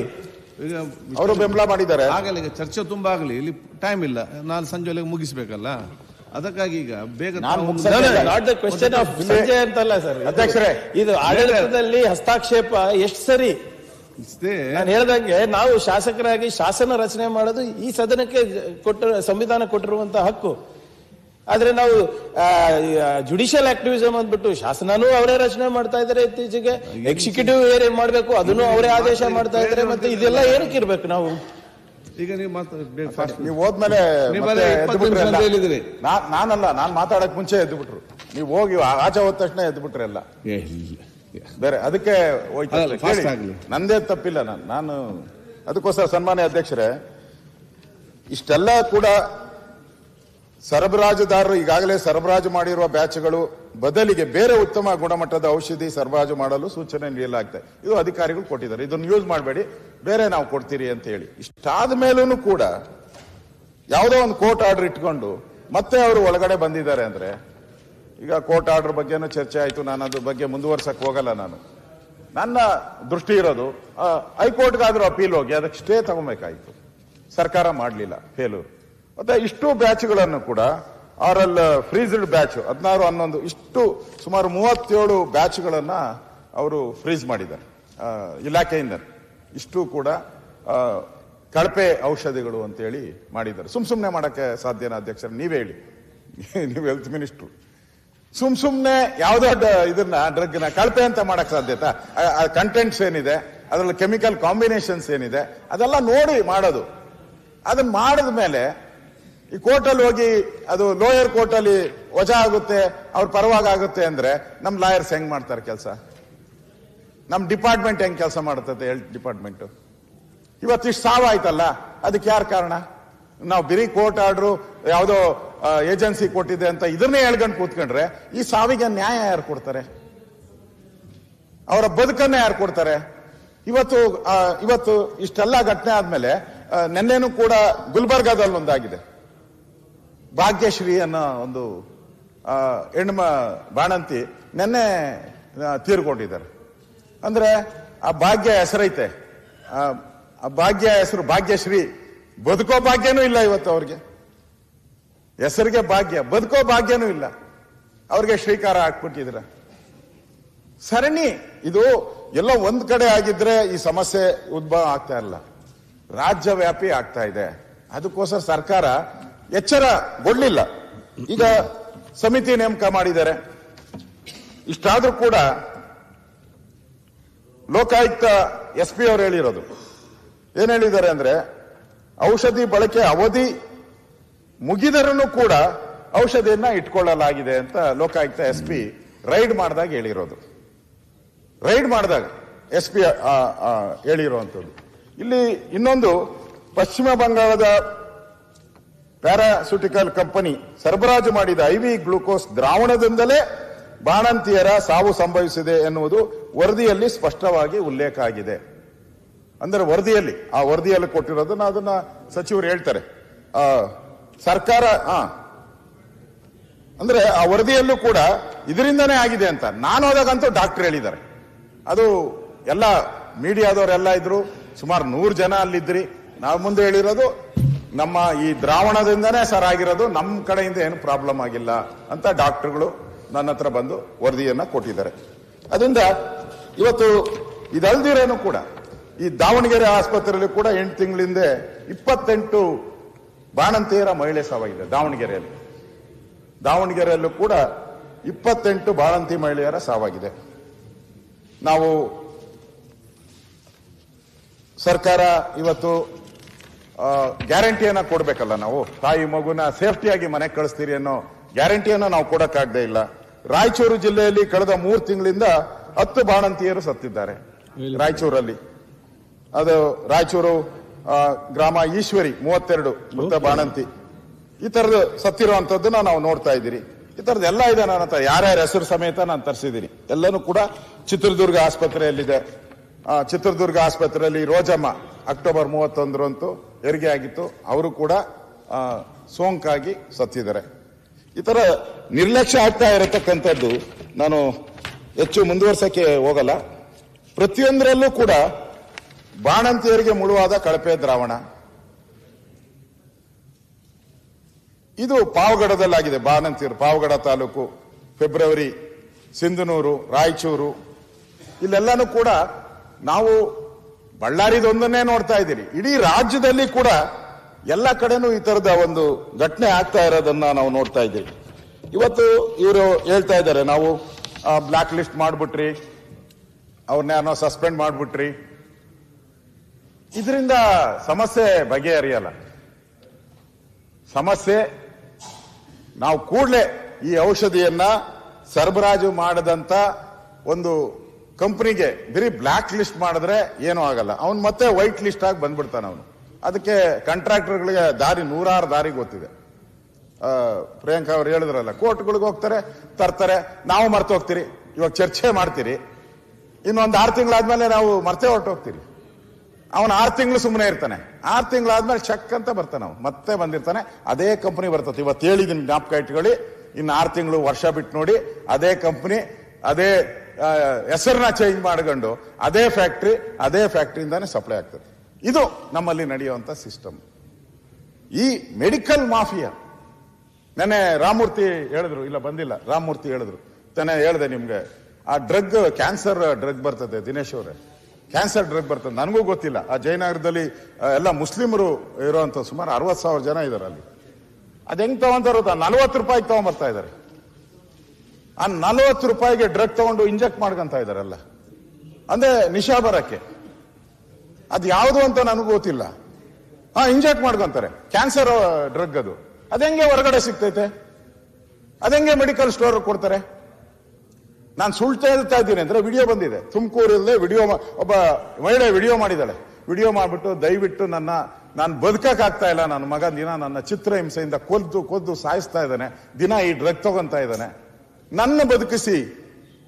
ಈಗ ಅವರು ಬೆಂಬಲ ಮಾಡಿದ್ದಾರೆ. ಆಗಲ್ಲ, ಈಗ ಚರ್ಚೆ ತುಂಬಾ ಆಗಲಿ, ಇಲ್ಲಿ ಟೈಮ್ ಇಲ್ಲ, ನಾಳೆ ಸಂಜೆ ಒಳಗೆ ಮುಗಿಸ್ಬೇಕಲ್ಲ, ಅದಕ್ಕಾಗಿ ಈಗ ಬೇಗ ನಾಟ್ ದ ಕ್ವೆಶ್ಚನ್ ಆಫ್ ಸಂಜೆ ಅಂತಲ್ಲ ಸರ್ ಅಧ್ಯಕ್ಷರೇ, ಇದು ಆಡಳಿತದಲ್ಲಿ ಹಸ್ತಕ್ಷೇಪ ಎಷ್ಟು ಸರಿ. ನಾನು ಹೇಳ್ದಂಗೆ ನಾವು ಶಾಸಕರಾಗಿ ಶಾಸನ ರಚನೆ ಮಾಡೋದು ಈ ಸದನಕ್ಕೆ ಸಂವಿಧಾನ ಕೊಟ್ಟಿರುವಂತಹ ಹಕ್ಕು. ಆದ್ರೆ ನಾವು ಜುಡಿಷಿಯಲ್ ಆಕ್ಟಿವಿಸಮ್ ಅಂದ್ಬಿಟ್ಟು ಶಾಸನನೂ ಅವರೇ ರಚನೆ ಮಾಡ್ತಾ ಇದ್ದಾರೆ, ಇತ್ತೀಚೆಗೆ ಎಕ್ಸಿಕ್ಯೂಟಿವ್ ಏನ್ ಮಾಡ್ಬೇಕು ಅದನ್ನು ಅವರೇ ಆದೇಶ ಮಾಡ್ತಾ ಇದ್ದಾರೆ. ಮತ್ತೆ ಇದೆಲ್ಲ ಏನಕ್ಕೆ ಇರ್ಬೇಕು ನಾವು? ಈಗ ನೀವು ಹೋದ್ಮೇಲೆ ನಾನಲ್ಲ, ನಾನ್ ಮಾತಾಡಕ್ ಮುಂಚೆ ಎದ್ದು ಬಿಟ್ರು. ನೀವು ಹೋಗಿ ಆಚೆ ಹೋದ ತಕ್ಷಣ ಎದ್ದು ಬಿಟ್ರೆ ಎಲ್ಲ ಬೇರೆ, ಅದಕ್ಕೆ ನಂದೇ ತಪ್ಪಿಲ್ಲ. ನಾನು ಅದಕ್ಕೋಸ್ಕರ ಸನ್ಮಾನ್ಯ ಅಧ್ಯಕ್ಷರೇ, ಇಷ್ಟೆಲ್ಲ ಕೂಡ ಸರಬರಾಜುದಾರರು ಈಗಾಗಲೇ ಸರಬರಾಜು ಮಾಡಿರುವ ಬ್ಯಾಚ್ಗಳು ಬದಲಿಗೆ ಬೇರೆ ಉತ್ತಮ ಗುಣಮಟ್ಟದ ಔಷಧಿ ಸರಬರಾಜು ಮಾಡಲು ಸೂಚನೆ ನೀಡಲಾಗಿದೆ. ಇದು ಅಧಿಕಾರಿಗಳು ಕೊಟ್ಟಿದ್ದಾರೆ, ಇದನ್ನು ಯೂಸ್ ಮಾಡಬೇಡಿ, ಬೇರೆ ನಾವು ಕೊಡ್ತೀರಿ ಅಂತ ಹೇಳಿ. ಇಷ್ಟಾದ ಮೇಲೂ ಕೂಡ ಯಾವುದೋ ಒಂದು ಕೋರ್ಟ್ ಆರ್ಡರ್ ಇಟ್ಕೊಂಡು ಮತ್ತೆ ಅವರು ಒಳಗಡೆ ಬಂದಿದ್ದಾರೆ ಅಂದ್ರೆ, ಈಗ ಕೋರ್ಟ್ ಆರ್ಡರ್ ಬಗ್ಗೆನೂ ಚರ್ಚೆ ಆಯ್ತು, ನಾನು ಅದ್ರ ಬಗ್ಗೆ ಮುಂದುವರ್ಸಕ್ ಹೋಗಲ್ಲ. ನನ್ನ ದೃಷ್ಟಿ ಇರೋದು ಹೈಕೋರ್ಟ್ಗಾದ್ರೂ ಅಪೀಲ್ ಹೋಗಿ ಅದಕ್ಕೆ ಸ್ಟೇ ತಗೋಬೇಕಾಯ್ತು, ಸರ್ಕಾರ ಮಾಡಲಿಲ್ಲ, ಫೇಲ್ಯೂರ್. ಮತ್ತೆ ಇಷ್ಟು ಬ್ಯಾಚ್ಗಳನ್ನು ಕೂಡ ಆರಲ್ ಫ್ರೀಸ್ಡ್ ಬ್ಯಾಚ್ 16, 11 ಇಷ್ಟು ಸುಮಾರು 37 ಬ್ಯಾಚ್ಗಳನ್ನ ಅವರು ಫ್ರೀಸ್ ಮಾಡಿದ್ದಾರೆ ಇಲಾಖೆಯಿಂದ. ಇಷ್ಟು ಕೂಡ ಕಳಪೆ ಔಷಧಿಗಳು ಅಂತೇಳಿ ಮಾಡಿದ್ದಾರೆ. ಸುಮ್ನೆ ಮಾಡಕ್ಕೆ ಸಾಧ್ಯನಾ ಅಧ್ಯಕ್ಷರು? ನೀವೇ ಹೇಳಿ, ನೀವು ಹೆಲ್ತ್ ಮಿನಿಸ್ಟ್ರು. ಸುಮ್ನೆ ಯಾವುದೋ ಇದನ್ನ ಡ್ರಗ್ನ ಕಳಪೆ ಅಂತ ಮಾಡಕ್ ಸಾಧ್ಯತಾ? ಕಂಟೆಂಟ್ಸ್ ಏನಿದೆ, ಅದರಲ್ಲಿ ಕೆಮಿಕಲ್ ಕಾಂಬಿನೇಷನ್ಸ್ ಏನಿದೆ, ಅದೆಲ್ಲ ನೋಡಿ ಮಾಡೋದು. ಅದನ್ನ ಮಾಡಿದ ಮೇಲೆ ಈ ಕೋರ್ಟಲ್ಲಿ ಹೋಗಿ ಅದು ಲೋಯರ್ ಕೋರ್ಟಲ್ಲಿ ವಜಾ ಆಗುತ್ತೆ, ಅವ್ರ ಪರವಾಗಿ ಆಗುತ್ತೆ ಅಂದ್ರೆ ನಮ್ ಲಾಯರ್ಸ್ ಹೆಂಗ್ ಮಾಡ್ತಾರೆ ಕೆಲಸ? ನಮ್ ಡಿಪಾರ್ಟ್ಮೆಂಟ್ ಹೆಂಗ್ ಕೆಲಸ ಮಾಡುತ್ತೆ? ಹೆಲ್ತ್ ಡಿಪಾರ್ಟ್ಮೆಂಟ್ ಇವತ್ತಿಷ್ಟು ಸಾವಾಯ್ತಲ್ಲ, ಅದಕ್ಕೆ ಯಾರು ಕಾರಣ? ನಾವು ಬರೀ ಕೋರ್ಟ್ ಆರ್ಡ್ರು ಯಾವುದೋ ಏಜೆನ್ಸಿ ಕೊಟ್ಟಿದೆ ಅಂತ ಇದನ್ನೇ ಹೇಳ್ಕೊಂಡು ಕೂತ್ಕೊಂಡ್ರೆ ಈ ಸಾವಿಗೆ ನ್ಯಾಯ ಯಾರು ಕೊಡ್ತಾರೆ? ಅವರ ಬದುಕನ್ನ ಯಾರು ಕೊಡ್ತಾರೆ? ಇವತ್ತು ಇಷ್ಟೆಲ್ಲ ಘಟನೆ ಆದ್ಮೇಲೆ ನಿನ್ನೆನೂ ಕೂಡ ಗುಲ್ಬರ್ಗಾದಲ್ಲಿ ಒಂದಾಗಿದೆ. ಭಾಗ್ಯಶ್ರೀ ಅನ್ನೋ ಒಂದು ಬಾಣಂತಿ ನಿನ್ನೆ ತೀರ್ಕೊಂಡಿದ್ದಾರೆ. ಅಂದ್ರೆ ಆ ಭಾಗ್ಯ ಹೆಸರೈತೆ, ಆ ಭಾಗ್ಯ ಹೆಸರು ಭಾಗ್ಯಶ್ರೀ. ಬದುಕೋ ಭಾಗ್ಯನೂ ಇಲ್ಲ ಇವತ್ತು ಅವ್ರಿಗೆ. ಹೆಸರಿಗೆ ಭಾಗ್ಯ, ಬದುಕೋ ಭಾಗ್ಯನೂ ಇಲ್ಲ. ಅವ್ರಿಗೆ ಶ್ರೀಕಾರ ಹಾಕ್ಬಿಟ್ಟಿದ್ರ. ಸರಣಿ ಇದು ಎಲ್ಲೋ ಒಂದ್ ಕಡೆ ಆಗಿದ್ರೆ ಈ ಸಮಸ್ಯೆ ಉದ್ಭವ ಆಗ್ತಾ ಇಲ್ಲ, ರಾಜ್ಯವ್ಯಾಪಿ ಆಗ್ತಾ ಇದೆ. ಅದಕ್ಕೋಸ್ಕರ ಸರ್ಕಾರ ಎಚ್ಚರಗೊಳ್ಳಿಲ್ಲ. ಈಗ ಸಮಿತಿ ನೇಮಕ ಮಾಡಿದ್ದಾರೆ. ಇಷ್ಟಾದ್ರೂ ಕೂಡ ಲೋಕಾಯುಕ್ತ SP ಅವರು ಹೇಳಿರೋದು ಏನ್ ಹೇಳಿದ್ದಾರೆ ಅಂದ್ರೆ, ಔಷಧಿ ಬಳಕೆ ಅವಧಿ ಮುಗಿದರೂ ಕೂಡ ಔಷಧಿಯನ್ನ ಇಟ್ಕೊಳ್ಳಲಾಗಿದೆ ಅಂತ ಲೋಕಾಯುಕ್ತ SP ರೈಡ್ ಮಾಡಿದಾಗ ಹೇಳಿರೋದು. ರೈಡ್ ಮಾಡಿದಾಗ SP ಹೇಳಿರುವಂಥದ್ದು. ಇಲ್ಲಿ ಇನ್ನೊಂದು, ಪಶ್ಚಿಮ ಬಂಗಾಳದ ಪ್ಯಾರಾಸ್ಯೂಟಿಕಲ್ ಕಂಪನಿ ಸರಬರಾಜು ಮಾಡಿದ IV ಗ್ಲೂಕೋಸ್ ದ್ರಾವಣದಿಂದಲೇ ಬಾಣಂತಿಯರ ಸಾವು ಸಂಭವಿಸಿದೆ ಎನ್ನುವುದು ವರದಿಯಲ್ಲಿ ಸ್ಪಷ್ಟವಾಗಿ ಉಲ್ಲೇಖ ಆಗಿದೆ. ಅಂದ್ರೆ ವರದಿಯಲ್ಲಿ ಕೊಟ್ಟಿರೋದನ್ನ ಅದನ್ನ ಸಚಿವರು ಹೇಳ್ತಾರೆ. ಸರ್ಕಾರ ಅಂದ್ರೆ ಆ ವರದಿಯಲ್ಲೂ ಕೂಡ ಇದರಿಂದನೇ ಆಗಿದೆ ಅಂತ. ನಾನು ಹೋದಾಗಂತೂ ಡಾಕ್ಟರ್ ಹೇಳಿದ್ದಾರೆ. ಅದು ಎಲ್ಲ ಮೀಡಿಯಾದವರೆಲ್ಲ ಇದ್ರು, ಸುಮಾರು 100 ಜನ ಅಲ್ಲಿದ್ರಿ. ನಾವು ಮುಂದೆ ಹೇಳಿರೋದು ನಮ್ಮ ಈ ದ್ರಾವಣದಿಂದನೇ ಸರ್ ಆಗಿರೋದು, ನಮ್ಮ ಕಡೆಯಿಂದ ಏನು ಪ್ರಾಬ್ಲಮ್ ಆಗಿಲ್ಲ ಅಂತ ಡಾಕ್ಟರ್ಗಳು ನನ್ನ ಹತ್ರ ಬಂದು ವರದಿಯನ್ನ ಕೊಟ್ಟಿದ್ದಾರೆ. ಅದರಿಂದ ಇವತ್ತು ಇದಲ್ದಿರೇನು ಕೂಡ ಈ ದಾವಣಗೆರೆ ಆಸ್ಪತ್ರೆಯಲ್ಲಿ ಕೂಡ 8 ತಿಂಗಳಿಂದ 28 ಬಾಣಂತಿಯರ ಮಹಿಳೆ ಸಾವಾಗಿದೆ. ದಾವಣಗೆರೆಯಲ್ಲೂ ಕೂಡ 28 ಬಾಣಂತಿ ಮಹಿಳೆಯರ ಸಾವಾಗಿದೆ. ನಾವು ಸರ್ಕಾರ ಇವತ್ತು ಗ್ಯಾರಂಟಿಯನ್ನ ಕೊಡ್ಬೇಕಲ್ಲ. ನಾವು ತಾಯಿ ಮಗುನ ಸೇಫ್ಟಿಯಾಗಿ ಮನೆಗೆ ಕಳಿಸ್ತೀರಿ ಅನ್ನೋ ಗ್ಯಾರಂಟಿಯನ್ನ ನಾವು ಕೊಡಕ್ಕಾಗದೇ ಇಲ್ಲ. ರಾಯಚೂರು ಜಿಲ್ಲೆಯಲ್ಲಿ ಕಳೆದ 3 ತಿಂಗಳಿಂದ 10 ಬಾಣಂತಿಯರು ಸತ್ತಿದ್ದಾರೆ. ರಾಯಚೂರಲ್ಲಿ ಅದು ರಾಯಚೂರು ಗ್ರಾಮ ಈಶ್ವರಿ 32 ಮೃತ ಬಾಣಂತಿ. ಈ ತರದ ಸತ್ತಿರುವಂತದ್ದನ್ನ ನಾವು ನೋಡ್ತಾ ಇದ್ದೀರಿ. ಈ ತರದ್ದು ಎಲ್ಲ ಇದೆ. ನನ್ನ ಹತ್ರ ಯಾರ್ಯಾರ ಹೆಸರು ಸಮೇತ ನಾನು ತರಿಸಿದ್ದೀನಿ. ಎಲ್ಲನೂ ಕೂಡ ಚಿತ್ರದುರ್ಗ ಆಸ್ಪತ್ರೆಯಲ್ಲಿದೆ. ಚಿತ್ರದುರ್ಗ ಆಸ್ಪತ್ರೆಯಲ್ಲಿ ರೋಜಮ್ಮ ಅಕ್ಟೋಬರ್ 31 ಹೆರಿಗೆ ಆಗಿತ್ತು. ಅವರು ಕೂಡ ಸೋಂಕಾಗಿ ಸತ್ತಿದ್ದಾರೆ. ಈ ತರ ನಿರ್ಲಕ್ಷ್ಯ ಆಗ್ತಾ ಇರತಕ್ಕಂಥದ್ದು ನಾನು ಹೆಚ್ಚು ಮುಂದುವರ್ಸಕ್ಕೆ ಹೋಗಲ್ಲ. ಪ್ರತಿಯೊಂದರಲ್ಲೂ ಕೂಡ ಬಾಣಂತಿಯರಿಗೆ ಮುಳುವಾದ ಕಳಪೆ ದ್ರಾವಣ. ಇದು ಪಾವಗಡದಲ್ಲಾಗಿದೆ. ಬಾಣಂತಿಯರು ಪಾವಗಡ ತಾಲೂಕು, ಫೆಬ್ರವರಿ, ಸಿಂಧನೂರು, ರಾಯಚೂರು, ಇಲ್ಲೆಲ್ಲಾನು ಕೂಡ ನಾವು ಬಳ್ಳಾರಿದೊಂದನ್ನೇ ನೋಡ್ತಾ ಇದ್ದೀರಿ. ಇಡೀ ರಾಜ್ಯದಲ್ಲಿ ಕೂಡ ಎಲ್ಲ ಕಡೆನೂ ಈ ತರದ ಒಂದು ಘಟನೆ ಆಗ್ತಾ ಇರೋದನ್ನ ನಾವು ನೋಡ್ತಾ ಇದ್ದೀವಿ. ಇವತ್ತು ಇವರು ಹೇಳ್ತಾ ಇದ್ದಾರೆ, ನಾವು ಬ್ಲಾಕ್ ಲಿಸ್ಟ್ ಮಾಡ್ಬಿಟ್ರಿ, ಅವ್ರನ್ನ ಸಸ್ಪೆಂಡ್ ಮಾಡ್ಬಿಟ್ರಿ. ಇದರಿಂದ ಸಮಸ್ಯೆ ಬಗೆಹರಿಯಲ್ಲ. ಸಮಸ್ಯೆ ನಾವು ಕೂಡಲೇ ಈ ಔಷಧಿಯನ್ನ ಸರಬರಾಜು ಮಾಡದಂತ ಒಂದು ಕಂಪನಿಗೆ ಬರೀ ಬ್ಲಾಕ್ ಲಿಸ್ಟ್ ಮಾಡಿದ್ರೆ ಏನೂ ಆಗಲ್ಲ. ಅವನು ಮತ್ತೆ ವೈಟ್ ಲಿಸ್ಟ್ ಆಗಿ ಬಂದ್ಬಿಡ್ತಾನೆ ಅವನು. ಅದಕ್ಕೆ ಕಾಂಟ್ರಾಕ್ಟರ್ಗಳಿಗೆ ನೂರಾರು ದಾರಿ ಗೊತ್ತಿದೆ. ಪ್ರಿಯಾಂಕಾ ಅವ್ರು ಹೇಳಿದ್ರಲ್ಲ, ಕೋರ್ಟ್ಗಳಿಗೆ ಹೋಗ್ತಾರೆ, ತರ್ತಾರೆ, ನಾವು ಮರ್ತು ಹೋಗ್ತೀರಿ. ಇವಾಗ ಚರ್ಚೆ ಮಾಡ್ತೀರಿ, ಇನ್ನೊಂದು 6 ತಿಂಗಳಾದ್ಮೇಲೆ ನಾವು ಮರ್ತೇ ಹೊರಟೋಗ್ತೀರಿ. ಅವನು 6 ತಿಂಗಳು ಸುಮ್ಮನೆ ಇರ್ತಾನೆ. 6 ತಿಂಗಳಾದ್ಮೇಲೆ ಚೆಕ್ ಅಂತ ಬರ್ತಾನೆ, ಅವನು ಮತ್ತೆ ಬಂದಿರ್ತಾನೆ. ಅದೇ ಕಂಪನಿ ಬರ್ತದೆ. ಇವತ್ತು ಹೇಳಿದ್ದೀನಿ, ಜ್ಞಾಪಕ ಇಟ್ಕೊಳ್ಳಿ. ಇನ್ನು 6 ತಿಂಗಳು, ವರ್ಷ ಬಿಟ್ಟು ನೋಡಿ, ಅದೇ ಕಂಪನಿ ಅದೇ ಹೆಸರನ್ನ ಚೇಂಜ್ ಮಾಡ್ಕೊಂಡು ಅದೇ ಫ್ಯಾಕ್ಟ್ರಿಯಿಂದಾನೇ ಸಪ್ಲೈ ಆಗ್ತದೆ. ಇದು ನಮ್ಮಲ್ಲಿ ನಡೆಯುವಂತ ಸಿಸ್ಟಮ್. ಈ ಮೆಡಿಕಲ್ ಮಾಫಿಯಾ. ನೆನ್ನೆ ರಾಮಮೂರ್ತಿ ಹೇಳಿದ್ರು, ಇಲ್ಲ ಬಂದಿಲ್ಲ, ರಾಮಮೂರ್ತಿ ಹೇಳಿದ್ರು, ತಾನೇ ಹೇಳಿದೆ ನಿಮ್ಗೆ. ಆ ಡ್ರಗ್, ಕ್ಯಾನ್ಸರ್ ಡ್ರಗ್ ಬರ್ತದೆ, ದಿನೇಶ್ ಅವರೇ, ಕ್ಯಾನ್ಸರ್ ಡ್ರಗ್ ಬರ್ತದೆ. ನನಗೂ ಗೊತ್ತಿಲ್ಲ. ಆ ಜಯನಗರದಲ್ಲಿ ಎಲ್ಲ ಮುಸ್ಲಿಮರು ಇರುವಂತ ಸುಮಾರು 60,000 ಜನ ಇದ್ದಾರೆ ಅಲ್ಲಿ. ಅದ್ ಹೆಂಗ್ ತಗೊಂತಾರೋ 40 ರೂಪಾಯಿಗೆ ತಗೊಂಡ್ಬರ್ತಾ ಇದ್ದಾರೆ. ಆ 40 ರೂಪಾಯಿಗೆ ಡ್ರಗ್ ತಗೊಂಡು ಇಂಜೆಕ್ಟ್ ಮಾಡ್ಕೊಂತ ಇದಾರಲ್ಲ, ಅಂದ್ರೆ ನಿಶಾ ಬರಕ್ಕೆ. ಅದು ಯಾವುದು ಅಂತ ನನಗೂ ಗೊತ್ತಿಲ್ಲ. ಇಂಜೆಕ್ಟ್ ಮಾಡ್ಕೊಂತಾರೆ. ಕ್ಯಾನ್ಸರ್ ಡ್ರಗ್ ಅದು. ಅದೆಂಗೆ ಹೊರಗಡೆ ಸಿಗ್ತೈತೆ? ಅದೆಂಗೆ ಮೆಡಿಕಲ್ ಸ್ಟೋರ್ ಕೊಡ್ತಾರೆ? ನಾನು ಸುಳ್ಳು ಹೇಳ್ತಾ ಇದ್ದೀನಿ ಅಂದ್ರೆ ವಿಡಿಯೋ ಬಂದಿದೆ. ತುಮಕೂರಲ್ಲೇ ಒಬ್ಬ ಮಹಿಳೆ ವಿಡಿಯೋ ಮಾಡಿದ್ದಾಳೆ. ವಿಡಿಯೋ ಮಾಡ್ಬಿಟ್ಟು, ದಯವಿಟ್ಟು ನಾನು ಬದುಕಕ್ಕಾಗ್ತಾ ಇಲ್ಲ, ನನ್ನ ಮಗ ದಿನ ನನ್ನ ಚಿತ್ರಹಿಂಸೆಯಿಂದ ಕೊದ್ದು ಸಾಯಿಸ್ತಾ ಇದ್ದಾನೆ, ದಿನ ಈ ಡ್ರಗ್ ತಗೊಂತಾ ಇದ್ದಾನೆ, ನನ್ನ ಬದುಕಿಸಿ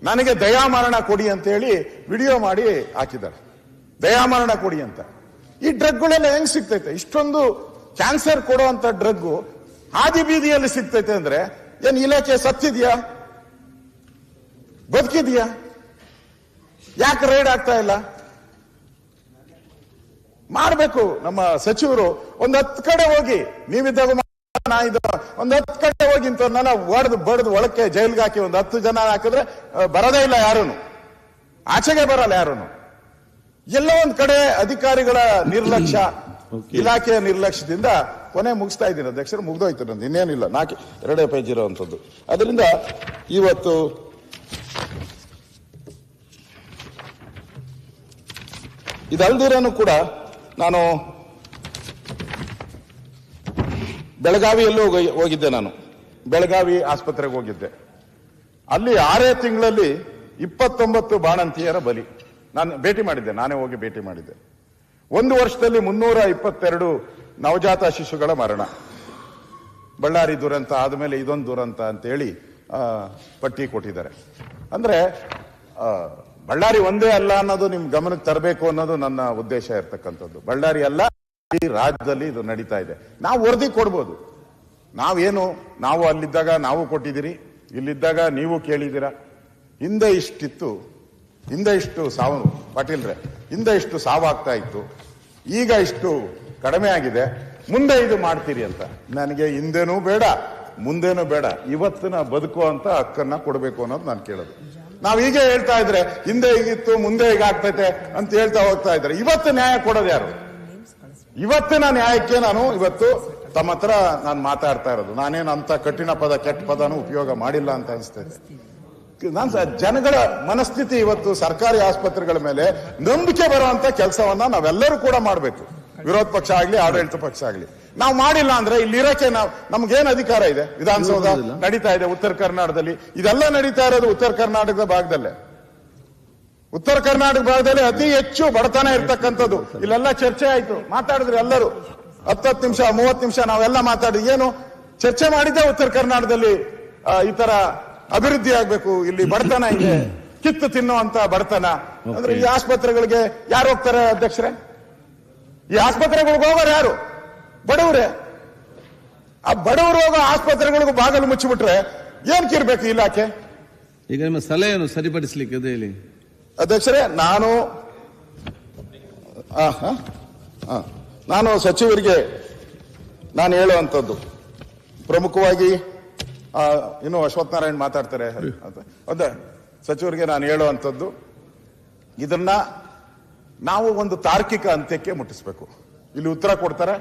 ನನಗೆ ದಯಾಮರಣ ಕೊಡಿ ಅಂತ ಹೇಳಿ ವಿಡಿಯೋ ಮಾಡಿ ಹಾಕಿದ್ದಾರೆ. ದಯಾಮರಣ ಕೊಡಿ ಅಂತ. ಈ ಡ್ರಗ್ಗಳೆಲ್ಲ ಹೆಂಗ್ ಸಿಗ್ತೈತೆ? ಇಷ್ಟೊಂದು ಕ್ಯಾನ್ಸರ್ ಕೊಡುವಂತ ಡ್ರಗ್ಗು ಹಾದಿ ಬೀದಿಯಲ್ಲಿ ಸಿಗ್ತೈತೆ ಅಂದ್ರೆ ಏನ್ ಇಲಾಖೆ ಸತ್ತಿದ್ಯಾ, ಬದುಕಿದ್ಯಾ? ಯಾಕೆ ರೈಡ್ ಆಗ್ತಾ ಇಲ್ಲ? ಮಾಡ್ಬೇಕು. ನಮ್ಮ ಸಚಿವರು ಒಂದ್ 10 ಕಡೆ ಹೋಗಿ, ನೀವಿದ್ದಾಗ ಒಂದ್ 10 ಕಡೆ ಹೋಗಿ ಇಂಥವ್ರನ್ನೆಲ್ಲ ಬಡ್ದು ಒಳಕ್ಕೆ ಜೈಲ್ಗೆ ಹಾಕಿ ಒಂದ್ 10 ಜನ ಹಾಕಿದ್ರೆ ಬರೋದೇ ಇಲ್ಲ ಯಾರೂನು, ಆಚೆಗೆ ಬರಲ್ಲ ಯಾರೂನು. ಎಲ್ಲೋ ಒಂದ್ ಕಡೆ ಅಧಿಕಾರಿಗಳ ನಿರ್ಲಕ್ಷ್ಯ, ಇಲಾಖೆಯ ನಿರ್ಲಕ್ಷ್ಯದಿಂದ ಕೊನೆ ಮುಗಿಸ್ತಾ ಇದ್ದೀನಿ ಅಧ್ಯಕ್ಷರು, ಮುಗ್ದೋಯ್ತು ನಂದು, ಇನ್ನೇನಿಲ್ಲ. 2 ಪೇಜ್ ಇರೋವಂಥದ್ದು. ಅದರಿಂದ ಇವತ್ತು ಇದಲ್ದಿರೋನು ಕೂಡ ನಾನು ಬೆಳಗಾವಿಯಲ್ಲೂ ಹೋಗಿದ್ದೆ. ನಾನು ಬೆಳಗಾವಿ ಆಸ್ಪತ್ರೆಗೆ ಹೋಗಿದ್ದೆ. ಅಲ್ಲಿ 6 ತಿಂಗಳಲ್ಲಿ 29 ಬಾಣಂತಿಯರ ಬಲಿ. ನಾನು ಭೇಟಿ ಮಾಡಿದ್ದೆ, ನಾನೇ ಹೋಗಿ ಭೇಟಿ ಮಾಡಿದ್ದೆ. 1 ವರ್ಷದಲ್ಲಿ 322 ನವಜಾತ ಶಿಶುಗಳ ಮರಣ. ಬಳ್ಳಾರಿ ದುರಂತ ಆದಮೇಲೆ ಇದೊಂದು ದುರಂತ ಅಂತೇಳಿ ಪಟ್ಟಿ ಕೊಟ್ಟಿದ್ದಾರೆ. ಅಂದ್ರೆ ಬಳ್ಳಾರಿ ಒಂದೇ ಅಲ್ಲ ಅನ್ನೋದು ನಿಮ್ ಗಮನಕ್ಕೆ ತರಬೇಕು ಅನ್ನೋದು ನನ್ನ ಉದ್ದೇಶ ಇರ್ತಕ್ಕಂಥದ್ದು. ಬಳ್ಳಾರಿ ಅಲ್ಲ, ಈ ರಾಜ್ಯದಲ್ಲಿ ಇದು ನಡೀತಾ ಇದೆ. ನಾವು ವರದಿ ಕೊಡ್ಬೋದು. ನಾವು ಅಲ್ಲಿದ್ದಾಗ ನಾವು ಕೊಟ್ಟಿದ್ದೀರಿ, ಇಲ್ಲಿದ್ದಾಗ ನೀವು ಕೇಳಿದ್ದೀರಾ. ಹಿಂದೆ ಇಷ್ಟಿತ್ತು, ಹಿಂದೆ ಇಷ್ಟು ಸಾವು, ಪಾಟೀಲ್ರೆ, ಹಿಂದೆ ಇಷ್ಟು ಸಾವಾಗ್ತಾ ಇತ್ತು, ಈಗ ಇಷ್ಟು ಕಡಿಮೆ ಆಗಿದೆ, ಮುಂದೆ ಇದು ಮಾಡ್ತೀರಿ ಅಂತ. ನನಗೆ ಹಿಂದೆನೂ ಬೇಡ, ಮುಂದೇನೂ ಬೇಡ, ಇವತ್ತಿನ ಬದುಕುವಂತ ಹಕ್ಕನ್ನ ಕೊಡಬೇಕು ಅನ್ನೋದು ನಾನು ಕೇಳೋದು. ನಾವು ಹೀಗೆ ಹೇಳ್ತಾ ಇದ್ರೆ ಹಿಂದೆ ಹೀಗಿತ್ತು ಮುಂದೆ ಈಗ ಆಗ್ತೈತೆ ಅಂತ ಹೇಳ್ತಾ ಹೋಗ್ತಾ ಇದ್ರೆ ಇವತ್ತು ನ್ಯಾಯ ಕೊಡೋದು ಯಾರು? ಇವತ್ತಿನ ನ್ಯಾಯಕ್ಕೆ ನಾನು ಇವತ್ತು ತಮ್ಮ ಹತ್ರ ನಾನು ಮಾತಾಡ್ತಾ ಇರೋದು. ನಾನೇನು ಅಂತ ಕಠಿಣ ಪದ, ಕೆಟ್ಟ ಪದನೂ ಉಪಯೋಗ ಮಾಡಿಲ್ಲ ಅಂತ ಅನಿಸ್ತೈತೆ. ಜನಗಳ ಮನಸ್ಥಿತಿ ಇವತ್ತು ಸರ್ಕಾರಿ ಆಸ್ಪತ್ರೆಗಳ ಮೇಲೆ ನಂಬಿಕೆ ಬರುವಂತ ಕೆಲಸವನ್ನ ನಾವೆಲ್ಲರೂ ಕೂಡ ಮಾಡಬೇಕು. ವಿರೋಧ ಪಕ್ಷ ಆಗ್ಲಿ, ಆಡಳಿತ ಪಕ್ಷ ಆಗ್ಲಿ. ನಾವು ಮಾಡಿಲ್ಲ ಅಂದ್ರೆ ಇಲ್ಲಿರೋಕೆ ನಮ್ಗೇನ್ ಅಧಿಕಾರ ಇದೆ? ವಿಧಾನಸೌಧ ನಡೀತಾ ಇದೆ ಉತ್ತರ ಕರ್ನಾಟಕದಲ್ಲಿ, ಇದೆಲ್ಲ ನಡೀತಾ ಇರೋದು ಉತ್ತರ ಕರ್ನಾಟಕದ ಭಾಗದಲ್ಲೇ. ಉತ್ತರ ಕರ್ನಾಟಕ ಭಾಗದಲ್ಲಿ ಅತಿ ಹೆಚ್ಚು ಬಡತನ ಇರ್ತಕ್ಕಂಥದ್ದು. ಇಲ್ಲೆಲ್ಲ ಚರ್ಚೆ ಆಯ್ತು, ಮಾತಾಡಿದ್ರು ಎಲ್ಲರೂ 10 ನಿಮಿಷ 30 ನಿಮಿಷ ನಾವೆಲ್ಲ ಮಾತಾಡಿದ್ವಿ. ಏನು ಚರ್ಚೆ ಮಾಡಿದ್ದೆ? ಉತ್ತರ ಕರ್ನಾಟಕದಲ್ಲಿ ಈ ತರ ಅಭಿವೃದ್ಧಿ ಆಗ್ಬೇಕು, ಇಲ್ಲಿ ಬಡತನ ಇದೆ, ಕಿತ್ತು ತಿನ್ನುವಂತ ಬಡತನ. ಅಂದ್ರೆ ಈ ಆಸ್ಪತ್ರೆಗಳಿಗೆ ಯಾರು ಹೋಗ್ತಾರೆ ಅಧ್ಯಕ್ಷರೇ? ಈ ಆಸ್ಪತ್ರೆಗಳಿಗೆ ಹೋಗೋರು ಯಾರು? ಬಡವರೇ. ಆ ಬಡವರು ಹೋಗೋ ಆಸ್ಪತ್ರೆಗಳಿಗೂ ಬಾಗಿಲು ಮುಚ್ಚಿಬಿಟ್ರೆ ಏನ್ಕಿರ್ಬೇಕು ಇಲಾಖೆ? ಈಗ ನಿಮ್ಮ ಸಲಹೆಯನ್ನು ಸರಿಪಡಿಸಲಿಕ್ಕೆ ಅದೇ ಹೇಳಿ ಅಧ್ಯಕ್ಷರೇ. ನಾನು ಸಚಿವರಿಗೆ ನಾನು ಹೇಳುವಂಥದ್ದು ಪ್ರಮುಖವಾಗಿ, ಇನ್ನು ಅಶ್ವಥ್ ನಾರಾಯಣ್ ಮಾತಾಡ್ತಾರೆ ಅಂತ, ಸಚಿವರಿಗೆ ನಾನು ಹೇಳುವಂಥದ್ದು, ಇದನ್ನ ನಾವು ಒಂದು ತಾರ್ಕಿಕ ಅಂತ್ಯಕ್ಕೆ ಮುಟ್ಟಿಸ್ಬೇಕು. ಇಲ್ಲಿ ಉತ್ತರ ಕೊಡ್ತಾರೆ,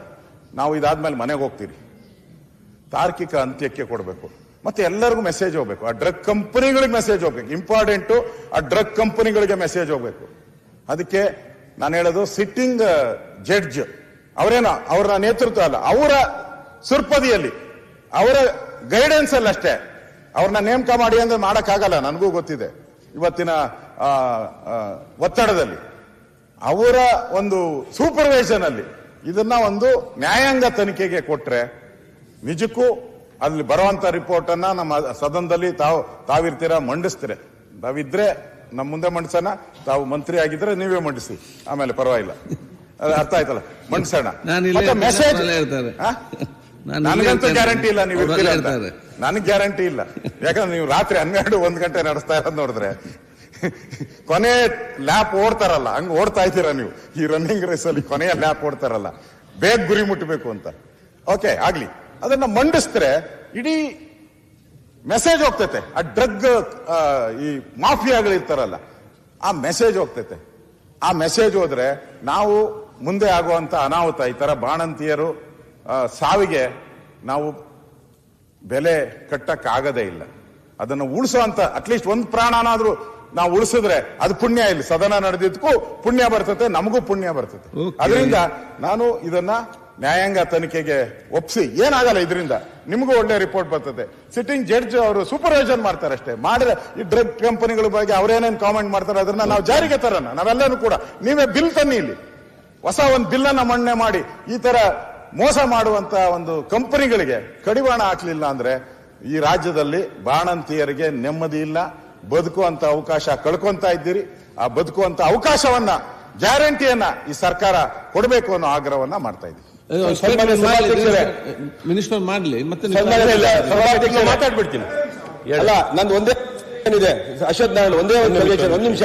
ನಾವು ಇದಾದ್ಮೇಲೆ ಮನೆಗೆ ಹೋಗ್ತೀರಿ. ತಾರ್ಕಿಕ ಅಂತ್ಯಕ್ಕೆ ಕೊಡಬೇಕು. ಮತ್ತೆ ಎಲ್ಲರಿಗೂ ಮೆಸೇಜ್ ಹೋಗ್ಬೇಕು, ಆ ಡ್ರಗ್ ಕಂಪನಿಗಳಿಗೆ ಮೆಸೇಜ್ ಹೋಗ್ಬೇಕು. ಇಂಪಾರ್ಟೆಂಟು, ಆ ಡ್ರಗ್ ಕಂಪನಿಗಳಿಗೆ ಮೆಸೇಜ್ ಹೋಗ್ಬೇಕು. ಅದಕ್ಕೆ ನಾನು ಹೇಳೋದು, ಸಿಟ್ಟಿಂಗ್ ಜಡ್ಜ್ ಅವರೇನೋ ಅವರ ನೇತೃತ್ವ ಅಲ್ಲ, ಅವರ ಸುರ್ಪದಿಯಲ್ಲಿ, ಅವರ ಗೈಡೆನ್ಸ್ ಅಲ್ಲಿ ಅಷ್ಟೇ. ಅವ್ರನ್ನ ನೇಮಕ ಮಾಡಿ ಅಂದ್ರೆ ಮಾಡಕ್ಕಾಗಲ್ಲ, ನನಗೂ ಗೊತ್ತಿದೆ. ಇವತ್ತಿನ ಒತ್ತಡದಲ್ಲಿ ಅವರ ಒಂದು ಸೂಪರ್ವೈಸನ್ ಅಲ್ಲಿ ಇದನ್ನ ಒಂದು ನ್ಯಾಯಾಂಗ ತನಿಖೆಗೆ ಕೊಟ್ರೆ ನಿಜಕ್ಕೂ ಅಲ್ಲಿ ಬರುವಂತ ರಿಪೋರ್ಟ್ ಅನ್ನ ನಮ್ಮ ಸದನದಲ್ಲಿ ತಾವಿರ್ತೀರ, ಮಂಡಿಸ್ತೀರ. ತಾವಿದ್ರೆ ನಮ್ಮ ಮುಂದೆ ಮಂಡಿಸೋಣ, ತಾವು ಮಂತ್ರಿ ಆಗಿದ್ರೆ ನೀವೇ ಮಂಡಿಸಿ, ಆಮೇಲೆ ಪರವಾಗಿಲ್ಲ. ಅರ್ಥ ಆಯ್ತಲ್ಲ, ಮಂಡಿಸೋಣ. ಮೆಸೇಜ್ ನನಗಂತೂ ಗ್ಯಾರಂಟಿ ಇಲ್ಲ ನೀವು ಇರ್ತೀರ ಅಂತ, ನನಗೆ ಗ್ಯಾರಂಟಿ ಇಲ್ಲ. ಯಾಕಂದ್ರೆ ನೀವು ರಾತ್ರಿ 12-1 ಗಂಟೆ ನಡೆಸ್ತಾ ಇರೋದು ನೋಡಿದ್ರೆ ಕೊನೆ ಲ್ಯಾಪ್ ಓಡ್ತಾರಲ್ಲ, ಹಂಗ್ ಓಡ್ತಾ ಇದ್ದೀರಾ ನೀವು. ಈ ರನ್ನಿಂಗ್ ರೇಸ್ ಅಲ್ಲಿ ಕೊನೆಯ ಲ್ಯಾಪ್ ಓಡ್ತಾರಲ್ಲ, ಬೇಗ ಗುರಿ ಮುಟ್ಟಬೇಕು ಅಂತ. ಓಕೆ, ಆಗ್ಲಿ. ಅದನ್ನ ಮಂಡಿಸಿದ್ರೆ ಇಡೀ ಮೆಸೇಜ್ ಹೋಗ್ತೈತೆ. ಆ ಡ್ರಗ್ ಈ ಮಾಫಿಯಾಗಳಿರ್ತಾರಲ್ಲ, ಆ ಮೆಸೇಜ್ ಹೋಗ್ತೈತೆ. ಆ ಮೆಸೇಜ್ ಹೋದ್ರೆ ನಾವು ಮುಂದೆ ಆಗುವಂತ ಅನಾಹುತ, ಈ ತರ ಬಾಣಂತಿಯರು ಸಾವಿಗೆ ನಾವು ಬೆಲೆ ಕಟ್ಟಕ್ಕಾಗದೇ ಇಲ್ಲ. ಅದನ್ನು ಉಳಿಸುವಂತ ಅಟ್ಲೀಸ್ಟ್ ಒಂದು ಪ್ರಾಣನಾದ್ರೂ ನಾವು ಉಳಿಸಿದ್ರೆ ಅದು ಪುಣ್ಯ. ಇಲ್ಲಿ ಸದನ ನಡೆದಿದ್ದಕ್ಕೂ ಪುಣ್ಯ ಬರ್ತತೆ, ನಮಗೂ ಪುಣ್ಯ ಬರ್ತದೆ. ಅದರಿಂದ ನಾನು ಇದನ್ನ ನ್ಯಾಯಾಂಗ ತನಿಖೆಗೆ ಒಪ್ಪಿಸಿ, ಏನಾಗಲ್ಲ ಇದರಿಂದ, ನಿಮಗೂ ಒಳ್ಳೆ ರಿಪೋರ್ಟ್ ಬರ್ತದೆ. ಸಿಟ್ಟಿಂಗ್ ಜಡ್ಜ್ ಅವರು ಸೂಪರ್ವೈಸನ್ ಮಾಡ್ತಾರೆ ಅಷ್ಟೇ. ಮಾಡಿದ್ರೆ ಈ ಡ್ರಗ್ ಕಂಪನಿಗಳ ಬಗ್ಗೆ ಅವ್ರೇನೇನು ಕಾಮೆಂಟ್ ಮಾಡ್ತಾರೆ ಅದನ್ನ ನಾವು ಜಾರಿಗೆ ತರೋಣ, ನಾವೆಲ್ಲರೂ ಕೂಡ. ನೀವೇ ಬಿಲ್ ತನ್ನಿ, ಇಲ್ಲಿ ಹೊಸ ಒಂದು ಬಿಲ್ ಅನ್ನ ಮಂಡನೆ ಮಾಡಿ ಈ ತರ ಮೋಸ ಮಾಡುವಂತ ಒಂದು ಕಂಪನಿಗಳಿಗೆ ಕಡಿವಾಣ ಹಾಕ್ಲಿಲ್ಲ ಅಂದ್ರೆ ಈ ರಾಜ್ಯದಲ್ಲಿ ಬಾಣಂತಿಯರಿಗೆ ನೆಮ್ಮದಿ ಇಲ್ಲ, ಬದುಕುವಂತ ಅವಕಾಶ ಕಳ್ಕೊಂತ ಇದ್ದೀರಿ. ಆ ಬದುಕುವಂತ ಅವಕಾಶವನ್ನ ಗ್ಯಾರಂಟಿಯನ್ನ ಈ ಸರ್ಕಾರ ಕೊಡಬೇಕು ಅನ್ನೋ ಆಗ್ರಹವನ್ನ ಮಾಡ್ತಾ ಇದ್ದೀವಿ. ಮಿನಿಸ್ಟರ್ ಮಾಡ್ಲಿ ಮತ್ತೆ ಮಾತಾಡ್ಬಿಡ್ತೀನಿ. ಅಲ್ಲ ನಂದು ಒಂದೇ ಏನಿದೆ ಅಶ್ವಥ್ ನಾರಾಯಣ ಒಂದೇ ಒಂದು ನಿಮಿಷ